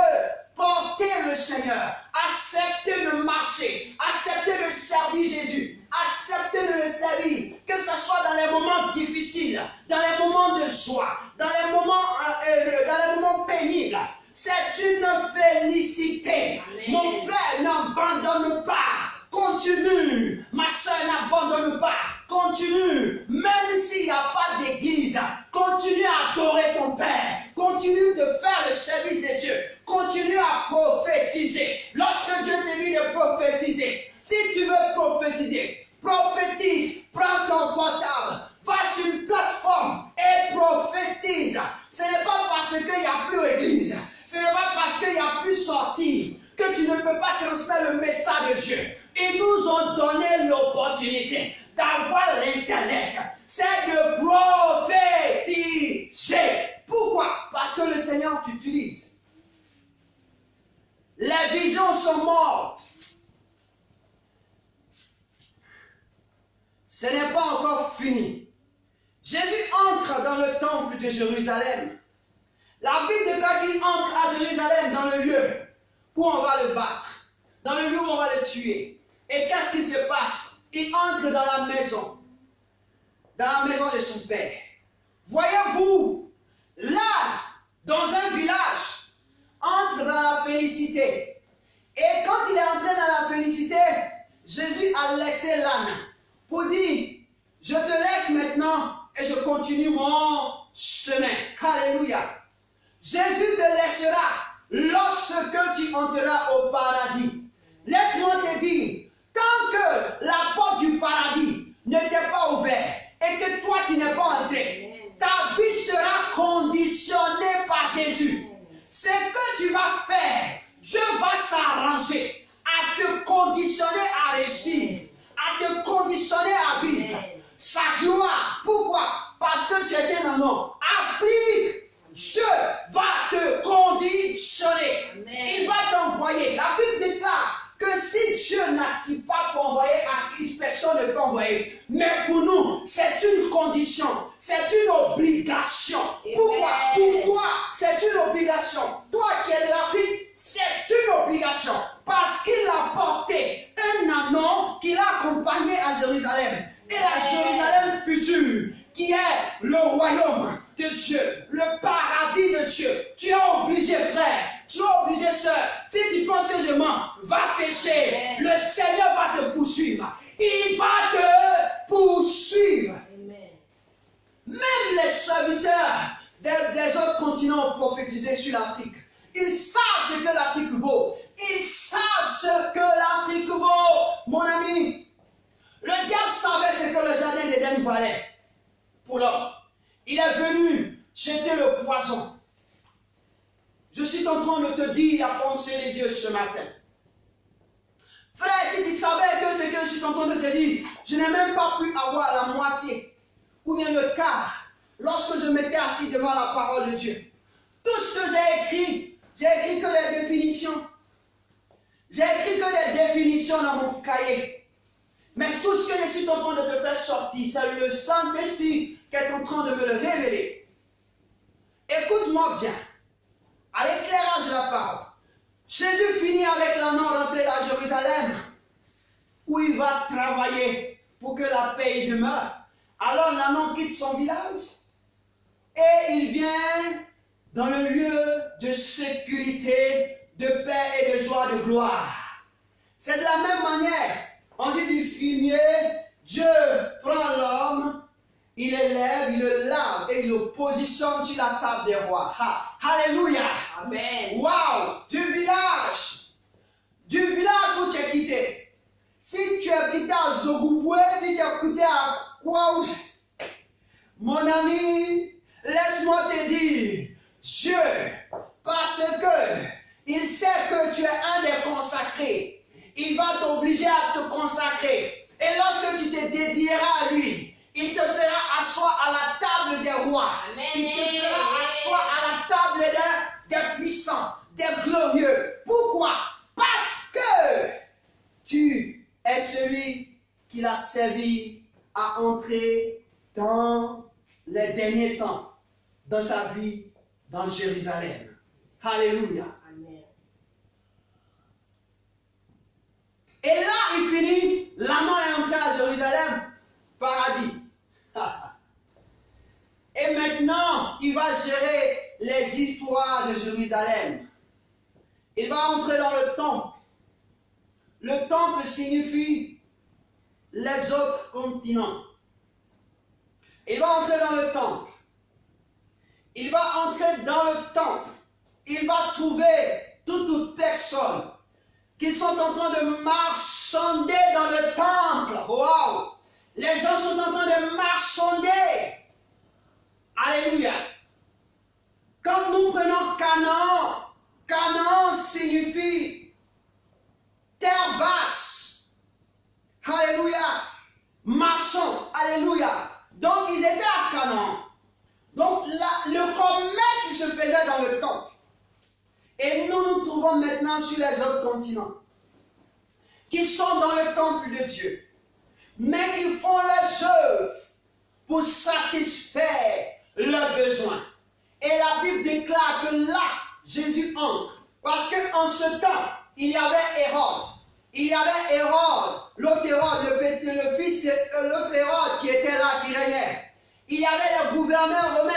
Speaker 1: portez le Seigneur. Acceptez de marcher. Acceptez de servir Jésus. Acceptez de le servir. Que ce soit dans les moments difficiles, dans les moments de joie, dans les moments pénibles. C'est une félicité. Amen. Mon frère, n'abandonne pas. Continue. Ma soeur, n'abandonne pas. Continue. Même s'il n'y a pas d'église, continue à adorer ton Père. Continue de faire le service de Dieu. Continue à prophétiser. Lorsque Dieu te dit de prophétiser, si tu veux prophétiser, prophétise. Prends ton portable. Va sur une plateforme et prophétise. Ce n'est pas parce qu'il n'y a plus d'église. Ce n'est pas parce qu'il n'y a plus sortie que tu ne peux pas transmettre le message de Dieu. Ils nous ont donné l'opportunité d'avoir l'internet. C'est de prophétiser. Pourquoi? Parce que le Seigneur t'utilise. Les visions sont mortes. Ce n'est pas encore fini. Jésus entre dans le temple de Jérusalem. La Bible déclare qu'il entre à Jérusalem dans le lieu où on va le battre, dans le lieu où on va le tuer. Et qu'est-ce qui se passe? Il entre dans la maison de son père. Voyez-vous, là, dans un village, entre dans la félicité. Et quand il est entré dans la félicité, Jésus a laissé l'âne pour dire, je te laisse maintenant et je continue mon chemin. Alléluia. Jésus te laissera lorsque tu entreras au paradis. Laisse-moi te dire, tant que la porte du paradis ne t'est pas ouverte et que toi tu n'es pas entré, ta vie sera conditionnée par Jésus. Ce que tu vas faire, Dieu va s'arranger à te conditionner à réussir, à te conditionner à vivre sa gloire. Pourquoi? Parce que tu es un homme. Afrique, Dieu va te conditionner. Amen. Il va t'envoyer. La Bible déclare que si Dieu n'active pas pour envoyer à Christ, personne ne peut envoyer. Mais pour nous, c'est une condition, c'est une obligation. Pourquoi c'est une obligation? Toi qui es de l'Afrique, c'est une obligation. Parce qu'il a porté un anneau qu'il a accompagné à Jérusalem. Et la Jérusalem future, qui est le royaume de Dieu, le paradis de Dieu. Tu es obligé, frère, tu es obligé, soeur. Si tu penses que je mens, va pécher. Le Seigneur va te poursuivre. Il va te poursuivre. Même les serviteurs des autres continents ont prophétisé sur l'Afrique. Ils savent ce que l'Afrique vaut. Ils savent ce que l'Afrique vaut. Mon ami, le diable savait ce que le jardin d'Éden valait pour l'homme. Il est venu jeter le poison. Je suis en train de te dire la pensée de Dieu ce matin. Frère, si tu savais que ce que je suis en train de te dire, je n'ai même pas pu avoir la moitié ou bien le quart lorsque je m'étais assis devant la parole de Dieu. Tout ce que j'ai écrit que des définitions. J'ai écrit que des définitions dans mon cahier. Mais tout ce que je suis en train de te faire sortir, c'est le Saint-Esprit qui est en train de me le révéler. Écoute-moi bien. À l'éclairage de la parole, Jésus finit avec l'anneau rentré à Jérusalem, où il va travailler pour que la paix y demeure. Alors l'anneau quitte son village et il vient dans le lieu de sécurité, de paix et de joie, de gloire. C'est de la même manière, on dit du fumier, Dieu prend l'homme, il l'élève, il le lave et il le positionne sur la table des rois. Alléluia. Amen. Waouh. Du village où tu es quitté. Si tu es quitté à Zogouboué, si tu es quitté à Kouaouch, mon ami, laisse-moi te dire, Dieu, parce que il sait que tu es un des consacrés, il va t'obliger à te consacrer. Et lorsque tu te dédieras à lui, il te fera asseoir à la table des rois.
Speaker 2: Amen.
Speaker 1: Il te fera asseoir à la table des puissants, des glorieux. Pourquoi? Parce que tu es celui qu'il a servi à entrer dans les derniers temps de sa vie dans Jérusalem. Alléluia.
Speaker 2: Amen.
Speaker 1: Et là, il finit, l'amant est entré à Jérusalem, paradis. Et maintenant, il va gérer les histoires de Jérusalem. Il va entrer dans le temple. Le temple signifie les autres continents. Il va entrer dans le temple. Il va entrer dans le temple. Il va trouver toute personne qui sont en train de marchander dans le temple. Waouh! Les gens sont en train de marchander. Alléluia. Quand nous prenons Canaan, Canaan signifie terre basse. Alléluia. Marchand. Alléluia. Donc ils étaient à Canaan. Donc le commerce se faisait dans le temple. Et nous nous trouvons maintenant sur les autres continents, qui sont dans le temple de Dieu, mais qui font leurs œuvres pour satisfaire leurs besoins. Et la Bible déclare que là, Jésus entre. Parce qu'en ce temps, il y avait Hérode. Il y avait Hérode, l'autre Hérode, le fils, l'autre Hérode qui était là, qui régnait. Il y avait les gouverneurs romains.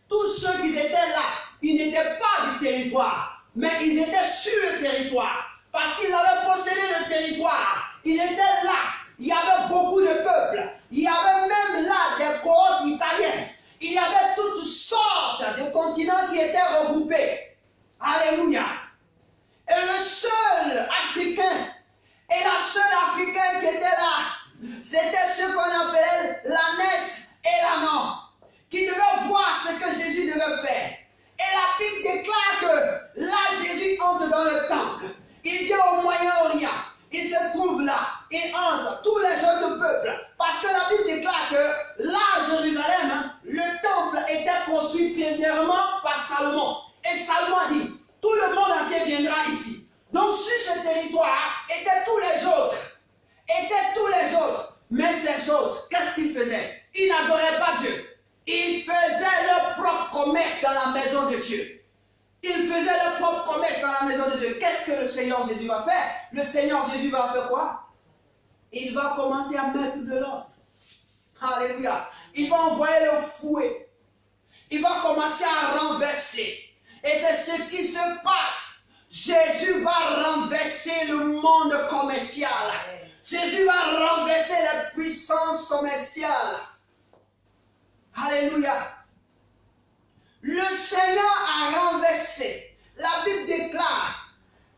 Speaker 1: Tous ceux qui étaient là, ils n'étaient pas du territoire, mais ils étaient sur le territoire. Parce qu'ils avaient possédé le territoire. Ils étaient là. Il y avait beaucoup de peuples. Il y avait même là des cohortes italiennes. Il y avait toutes sortes de continents qui étaient regroupés. Alléluia. Et le seul Africain, et la seule Africaine qui était là, c'était ce qu'on appelait l'ânesse et l'ânon, qui devaient voir ce que Jésus devait faire. Et la Bible déclare que là, Jésus entre dans le temple. Il vient au Moyen-Orient. Il se trouve là. Il entre tous les autres peuples. Parce que la Bible déclare que là, à Jérusalem, le temple était construit premièrement par Salomon. Et Salomon a dit, tout le monde entier viendra ici. Donc sur ce territoire étaient tous les autres. Mais ces autres, qu'est-ce qu'ils faisaient? Ils n'adoraient pas Dieu. Ils faisaient leur propre commerce dans la maison de Dieu. Ils faisaient leur propre commerce dans la maison de Dieu. Qu'est-ce que le Seigneur Jésus va faire? Le Seigneur Jésus va faire quoi? Il va commencer à mettre de l'ordre. Alléluia. Il va envoyer le fouet. Il va commencer à renverser. Et c'est ce qui se passe. Jésus va renverser le monde commercial. Jésus va renverser les puissances commerciales. Alléluia. Le Seigneur a renversé. La Bible déclare,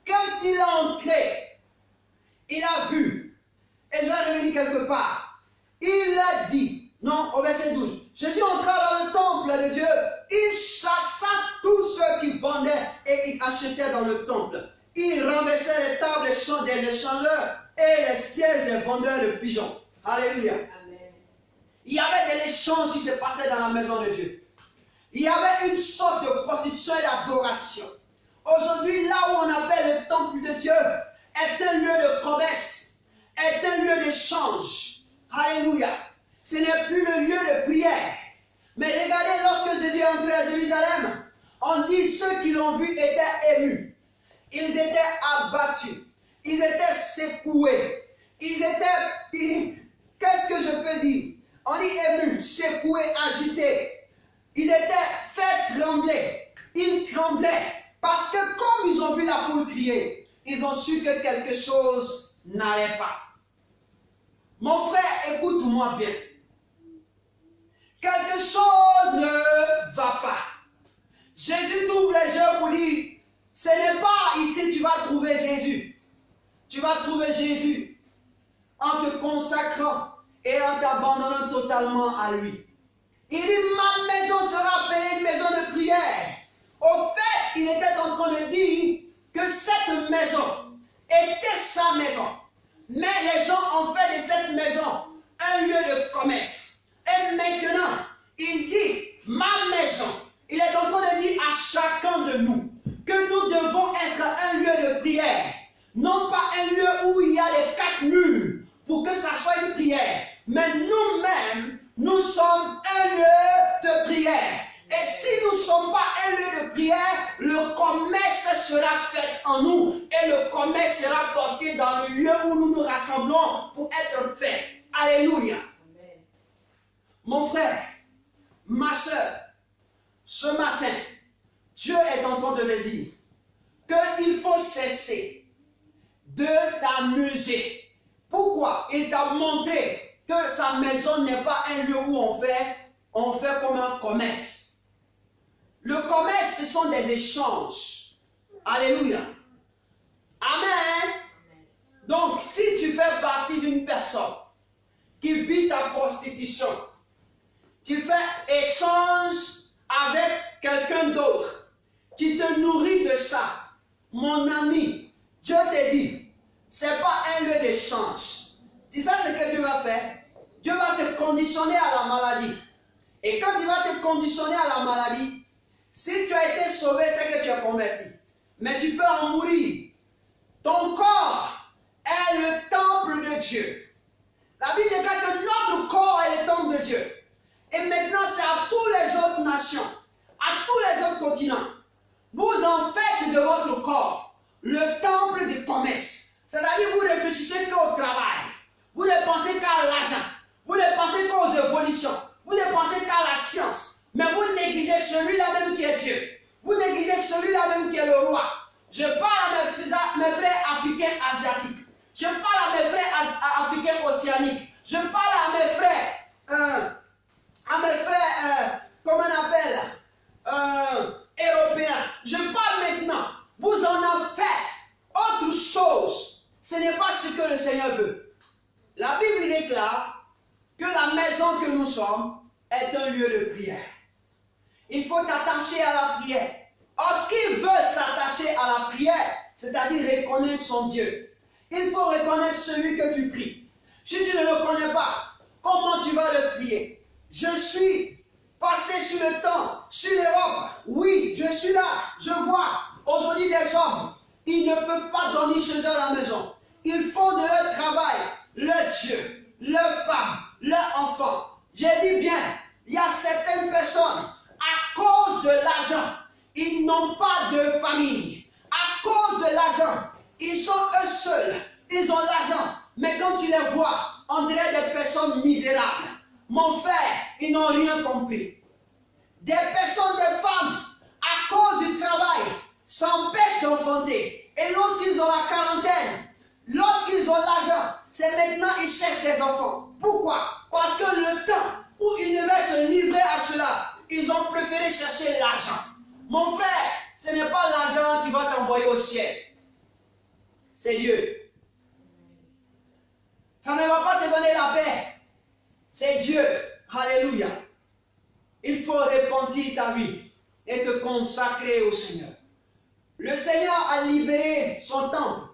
Speaker 1: quand il est entré, il a vu. Et je vais revenir quelque part. Il a dit, non, au verset 12, Jésus entra dans le temple de Dieu, il chassa tous ceux qui vendaient et qui achetaient dans le temple. Il renversait les tables des échangeurs et les sièges des vendeurs de pigeons. Alléluia. Amen. Il y avait de l'échange qui se passait dans la maison de Dieu. Il y avait une sorte de prostitution et d'adoration. Aujourd'hui, là où on appelle le temple de Dieu, est un lieu de commerce, est un lieu d'échange. Alléluia. Ce n'est plus le lieu de prière. Mais regardez, lorsque Jésus est entré à Jérusalem, on dit ceux qui l'ont vu étaient émus. Ils étaient abattus. Ils étaient secoués. Ils étaient... Qu'est-ce que je peux dire? On dit émus, secoués, agités. Ils étaient faits trembler. Ils tremblaient. Parce que comme ils ont vu la foule crier, ils ont su que quelque chose n'allait pas. Mon frère, écoute-moi bien. Quelque chose ne va pas. Jésus t'ouvre les yeux pour dire, ce n'est pas ici que tu vas trouver Jésus. Tu vas trouver Jésus en te consacrant et en t'abandonnant totalement à lui. Il dit, ma maison sera appelée une maison de prière. Au fait, il était en train de dire que cette maison était sa maison. Mais les gens ont fait de cette maison un lieu de commerce. Et maintenant, il dit, ma maison. Il est en train de dire à chacun de nous que nous devons être un lieu de prière. Non pas un lieu où il y a les 4 murs pour que ça soit une prière. Mais nous-mêmes, nous sommes un lieu de prière. Et si nous ne sommes pas un lieu de prière, le commerce sera fait en nous. Et le commerce sera porté dans le lieu où nous nous rassemblons pour être fait. Alléluia. Amen. Mon frère, ma soeur, ce matin, Dieu est en train de le dire qu'il faut cesser de t'amuser. Pourquoi? Il t'a montré que sa maison n'est pas un lieu où on fait comme un commerce. Le commerce, ce sont des échanges. Alléluia. Amen. Donc, si tu fais partie d'une personne qui vit ta prostitution, tu fais échange avec quelqu'un d'autre, tu te nourris de ça, mon ami, Dieu te dit, ce n'est pas un lieu d'échange. Tu sais ce que Dieu va faire? Dieu va te conditionner à la maladie. Et quand il va te conditionner à la maladie, si tu as été sauvé, c'est que tu es converti. Mais tu peux en mourir. Ton corps est le temple de Dieu. La Bible déclare que notre corps est le temple de Dieu. Et maintenant, c'est à toutes les autres nations, à tous les autres continents. Vous en faites de votre corps le temple du commerce. C'est-à-dire vous réfléchissez qu'au travail. Vous ne pensez qu'à l'argent. Vous ne pensez qu'aux évolutions. Vous ne pensez qu'à la science. Mais vous négligez celui-là même qui est Dieu. Vous négligez celui-là même qui est le roi. Je parle à mes frères africains asiatiques. Je parle à mes frères africains océaniques. Je parle à mes frères, comment on appelle, européens. Je parle maintenant. Vous en avez fait autre chose. Ce n'est pas ce que le Seigneur veut. La Bible déclare que la maison que nous sommes est un lieu de prière. Il faut t'attacher à la prière. Or, qui veut s'attacher à la prière, c'est-à-dire reconnaître son Dieu, il faut reconnaître celui que tu pries. Si tu ne le connais pas, comment tu vas le prier? Je suis passé sur le temps, sur l'Europe. Oui, je suis là. Je vois aujourd'hui des hommes. Ils ne peuvent pas dormir chez eux à la maison. Ils font de leur travail leur Dieu, leur femme, leur enfant. J'ai dit bien, il y a certaines personnes, à cause de l'argent, ils n'ont pas de famille. À cause de l'argent, ils sont eux seuls. Ils ont l'argent. Mais quand tu les vois, on dirait des personnes misérables. Mon frère, ils n'ont rien compris. Des personnes, des femmes, à cause du travail, s'empêchent d'enfanter. Et lorsqu'ils ont la quarantaine, lorsqu'ils ont l'argent, c'est maintenant qu'ils cherchent des enfants. Pourquoi? Parce que le temps où ils devaient se livrer à cela, ils ont préféré chercher l'argent. Mon frère, ce n'est pas l'argent qui va t'envoyer au ciel. C'est Dieu. Ça ne va pas te donner la paix. C'est Dieu. Alléluia. Il faut repentir ta vie et te consacrer au Seigneur. Le Seigneur a libéré son temple.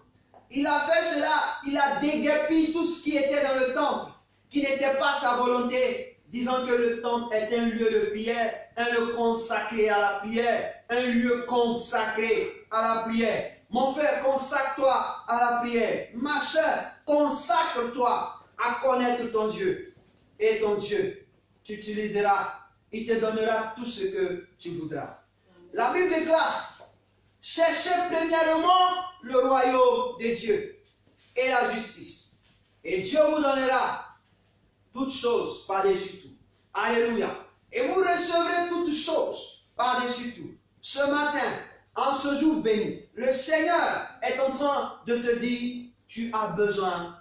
Speaker 1: Il a fait cela, il a déguerpi tout ce qui était dans le temple, qui n'était pas sa volonté, disant que le temple est un lieu de prière, un lieu consacré à la prière, un lieu consacré à la prière. Mon frère, consacre-toi à la prière. Ma soeur, consacre-toi à connaître ton Dieu. Et ton Dieu t'utilisera. Il te donnera tout ce que tu voudras. La Bible déclare, cherchez premièrement le royaume de Dieu et la justice. Et Dieu vous donnera toutes choses par-dessus tout. Alléluia. Et vous recevrez toutes choses par-dessus tout. Ce matin, en ce jour béni, le Seigneur est en train de te dire, tu as besoin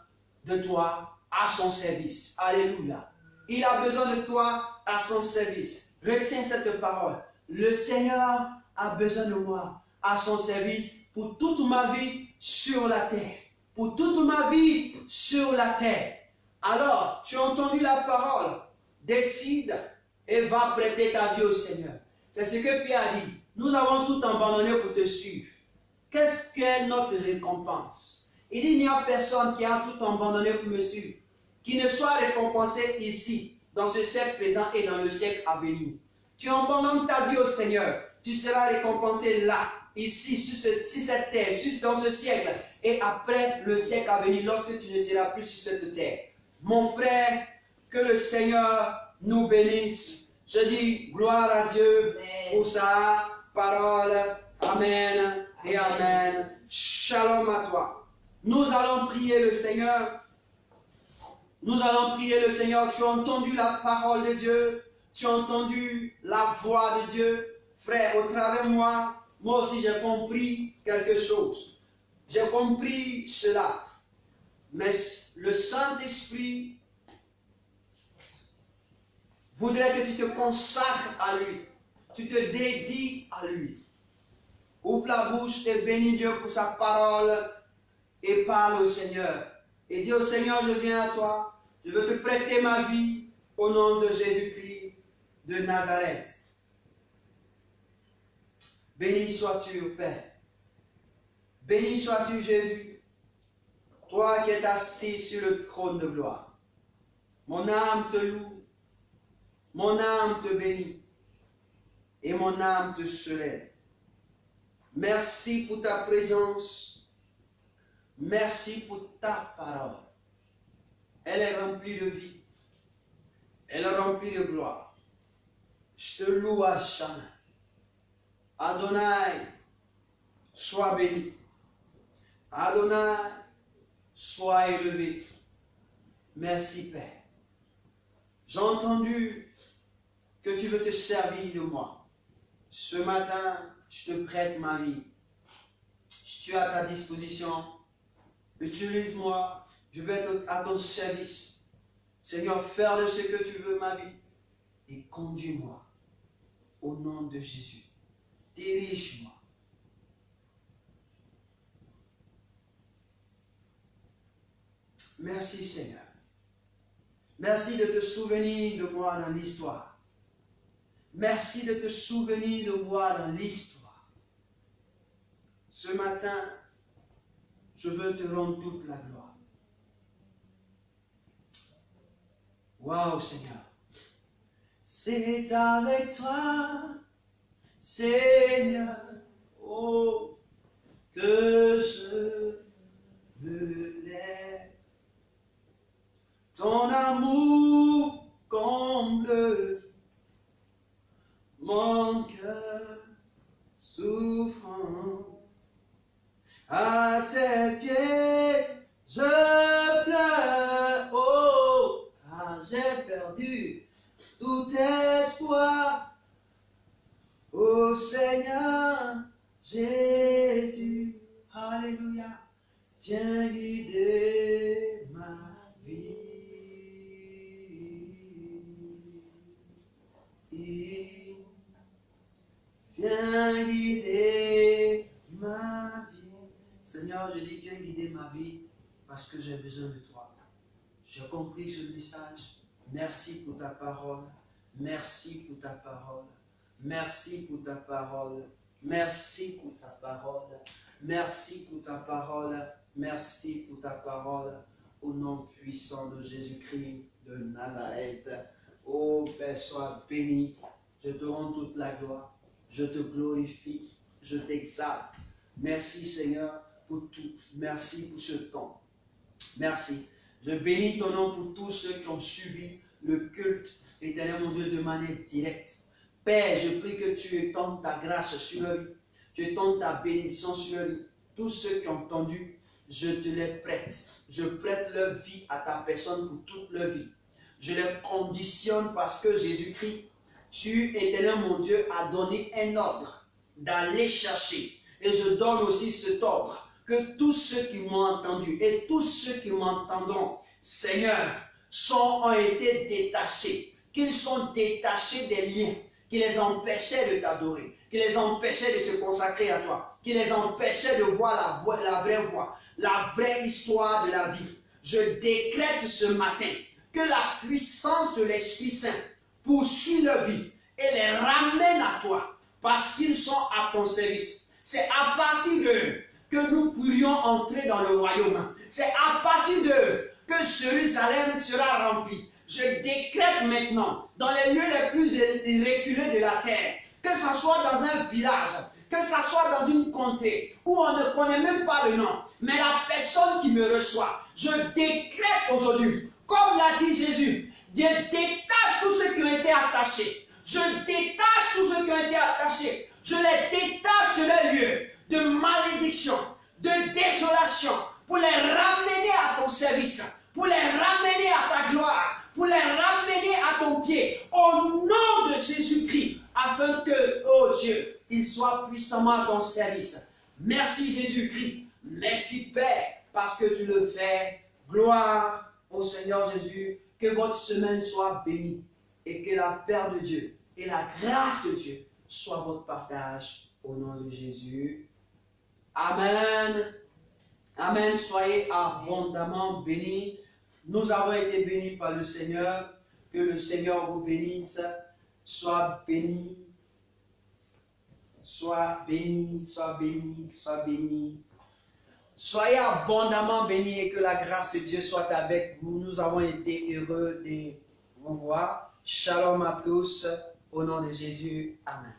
Speaker 1: de toi à son service. Alléluia. Il a besoin de toi à son service. Retiens cette parole. Le Seigneur a besoin de moi à son service pour toute ma vie sur la terre. Pour toute ma vie sur la terre. Alors, tu as entendu la parole. Décide et va prêter ta vie au Seigneur. C'est ce que Pierre a dit. Nous avons tout abandonné pour te suivre. Qu'est-ce qu'est notre récompense? Il dit, il n'y a personne qui a tout abandonné pour me suivre, qui ne soit récompensé ici, dans ce siècle présent et dans le siècle à venir. Tu abandonnes ta vie au Seigneur, tu seras récompensé là, ici, sur cette terre, dans ce siècle, et après le siècle à venir, lorsque tu ne seras plus sur cette terre. Mon frère, que le Seigneur nous bénisse. Je dis gloire à Dieu pour sa parole. Amen et amen. Shalom à toi. Nous allons prier le Seigneur. Nous allons prier le Seigneur. Tu as entendu la parole de Dieu. Tu as entendu la voix de Dieu. Frère, au travers de moi aussi j'ai compris quelque chose. J'ai compris cela. Mais le Saint-Esprit voudrait que tu te consacres à lui. Tu te dédies à lui. Ouvre la bouche et bénis Dieu pour sa parole et parle au Seigneur. Et dis au Seigneur, je viens à toi. Je veux te prêter ma vie au nom de Jésus-Christ de Nazareth. Béni sois-tu, Père. Béni sois-tu, Jésus. Toi qui es assis sur le trône de gloire. Mon âme te loue. Mon âme te bénit. Et mon âme te célèbre. Merci pour ta présence. Merci pour ta parole. Elle est remplie de vie. Elle est remplie de gloire. Je te loue à jamais. Adonai, sois béni. Adonai, sois élevé. Merci Père. J'ai entendu que tu veux te servir de moi. Ce matin, je te prête ma vie. Je suis à ta disposition. Utilise-moi. Je vais être à ton service. Seigneur, faire de ce que tu veux ma vie. Et conduis-moi. Au nom de Jésus. Dirige-moi. Merci Seigneur. Merci de te souvenir de moi dans l'histoire. Merci de te souvenir de moi dans l'histoire. Ce matin, je veux te rendre toute la gloire. Waouh Seigneur. C'est avec toi, Seigneur, oh, que je me lève. Ton amour comble mon cœur souffrant. À tes pieds, je pleure, oh, car j'ai perdu tout espoir. Ô Seigneur Jésus, alléluia, viens guider ma vie. Viens guider ma vie. Seigneur, je dis viens guider ma vie parce que j'ai besoin de toi. J'ai compris ce message. Merci pour ta parole. Merci pour ta parole. Merci pour ta parole. Merci pour ta parole. Merci pour ta parole. Merci pour ta parole. Au nom puissant de Jésus-Christ de Nazareth. Ô Père, sois béni. Je te rends toute la gloire. Je te glorifie. Je t'exalte. Merci Seigneur pour tout. Merci pour ce temps. Merci. Je bénis ton nom pour tous ceux qui ont suivi le culte, éternel mon Dieu, de manière directe. Père, je prie que tu étendes ta grâce sur leur vie. Tu étendes ta bénédiction sur leur vie. Tous ceux qui ont entendu, je te les prête. Je prête leur vie à ta personne pour toute leur vie. Je les conditionne parce que Jésus-Christ, tu, éternel mon Dieu, as donné un ordre d'aller chercher. Et je donne aussi cet ordre que tous ceux qui m'ont entendu et tous ceux qui m'entendront, Seigneur, ont été détachés. Qu'ils sont détachés des liens qui les empêchaient de t'adorer, qui les empêchaient de se consacrer à toi, qui les empêchaient de voir la vraie voie, la vraie histoire de la vie. Je décrète ce matin que la puissance de l'Esprit Saint poursuit leur vie et les ramène à toi parce qu'ils sont à ton service. C'est à partir d'eux que que nous pourrions entrer dans le royaume. C'est à partir d'eux que Jérusalem sera remplie. Je décrète maintenant, dans les lieux les plus reculés de la terre, que ce soit dans un village, que ce soit dans une contrée, où on ne connaît même pas le nom, mais la personne qui me reçoit, je décrète aujourd'hui, comme l'a dit Jésus, je détache tous ceux qui ont été attachés. Je détache tous ceux qui ont été attachés. Je les détache de leur lieu de malédiction, de désolation, pour les ramener à ton service, pour les ramener à ta gloire, pour les ramener à ton pied, au nom de Jésus-Christ, afin que, oh Dieu, ils soient puissamment à ton service. Merci Jésus-Christ, merci Père, parce que tu le fais. Gloire au Seigneur Jésus, que votre semaine soit bénie et que la paix de Dieu et la grâce de Dieu soient votre partage au nom de Jésus. Amen. Amen. Soyez abondamment bénis. Nous avons été bénis par le Seigneur. Que le Seigneur vous bénisse. Sois béni. Sois béni, sois béni, sois béni. Soyez abondamment bénis et que la grâce de Dieu soit avec vous. Nous avons été heureux de vous voir. Shalom à tous. Au nom de Jésus. Amen.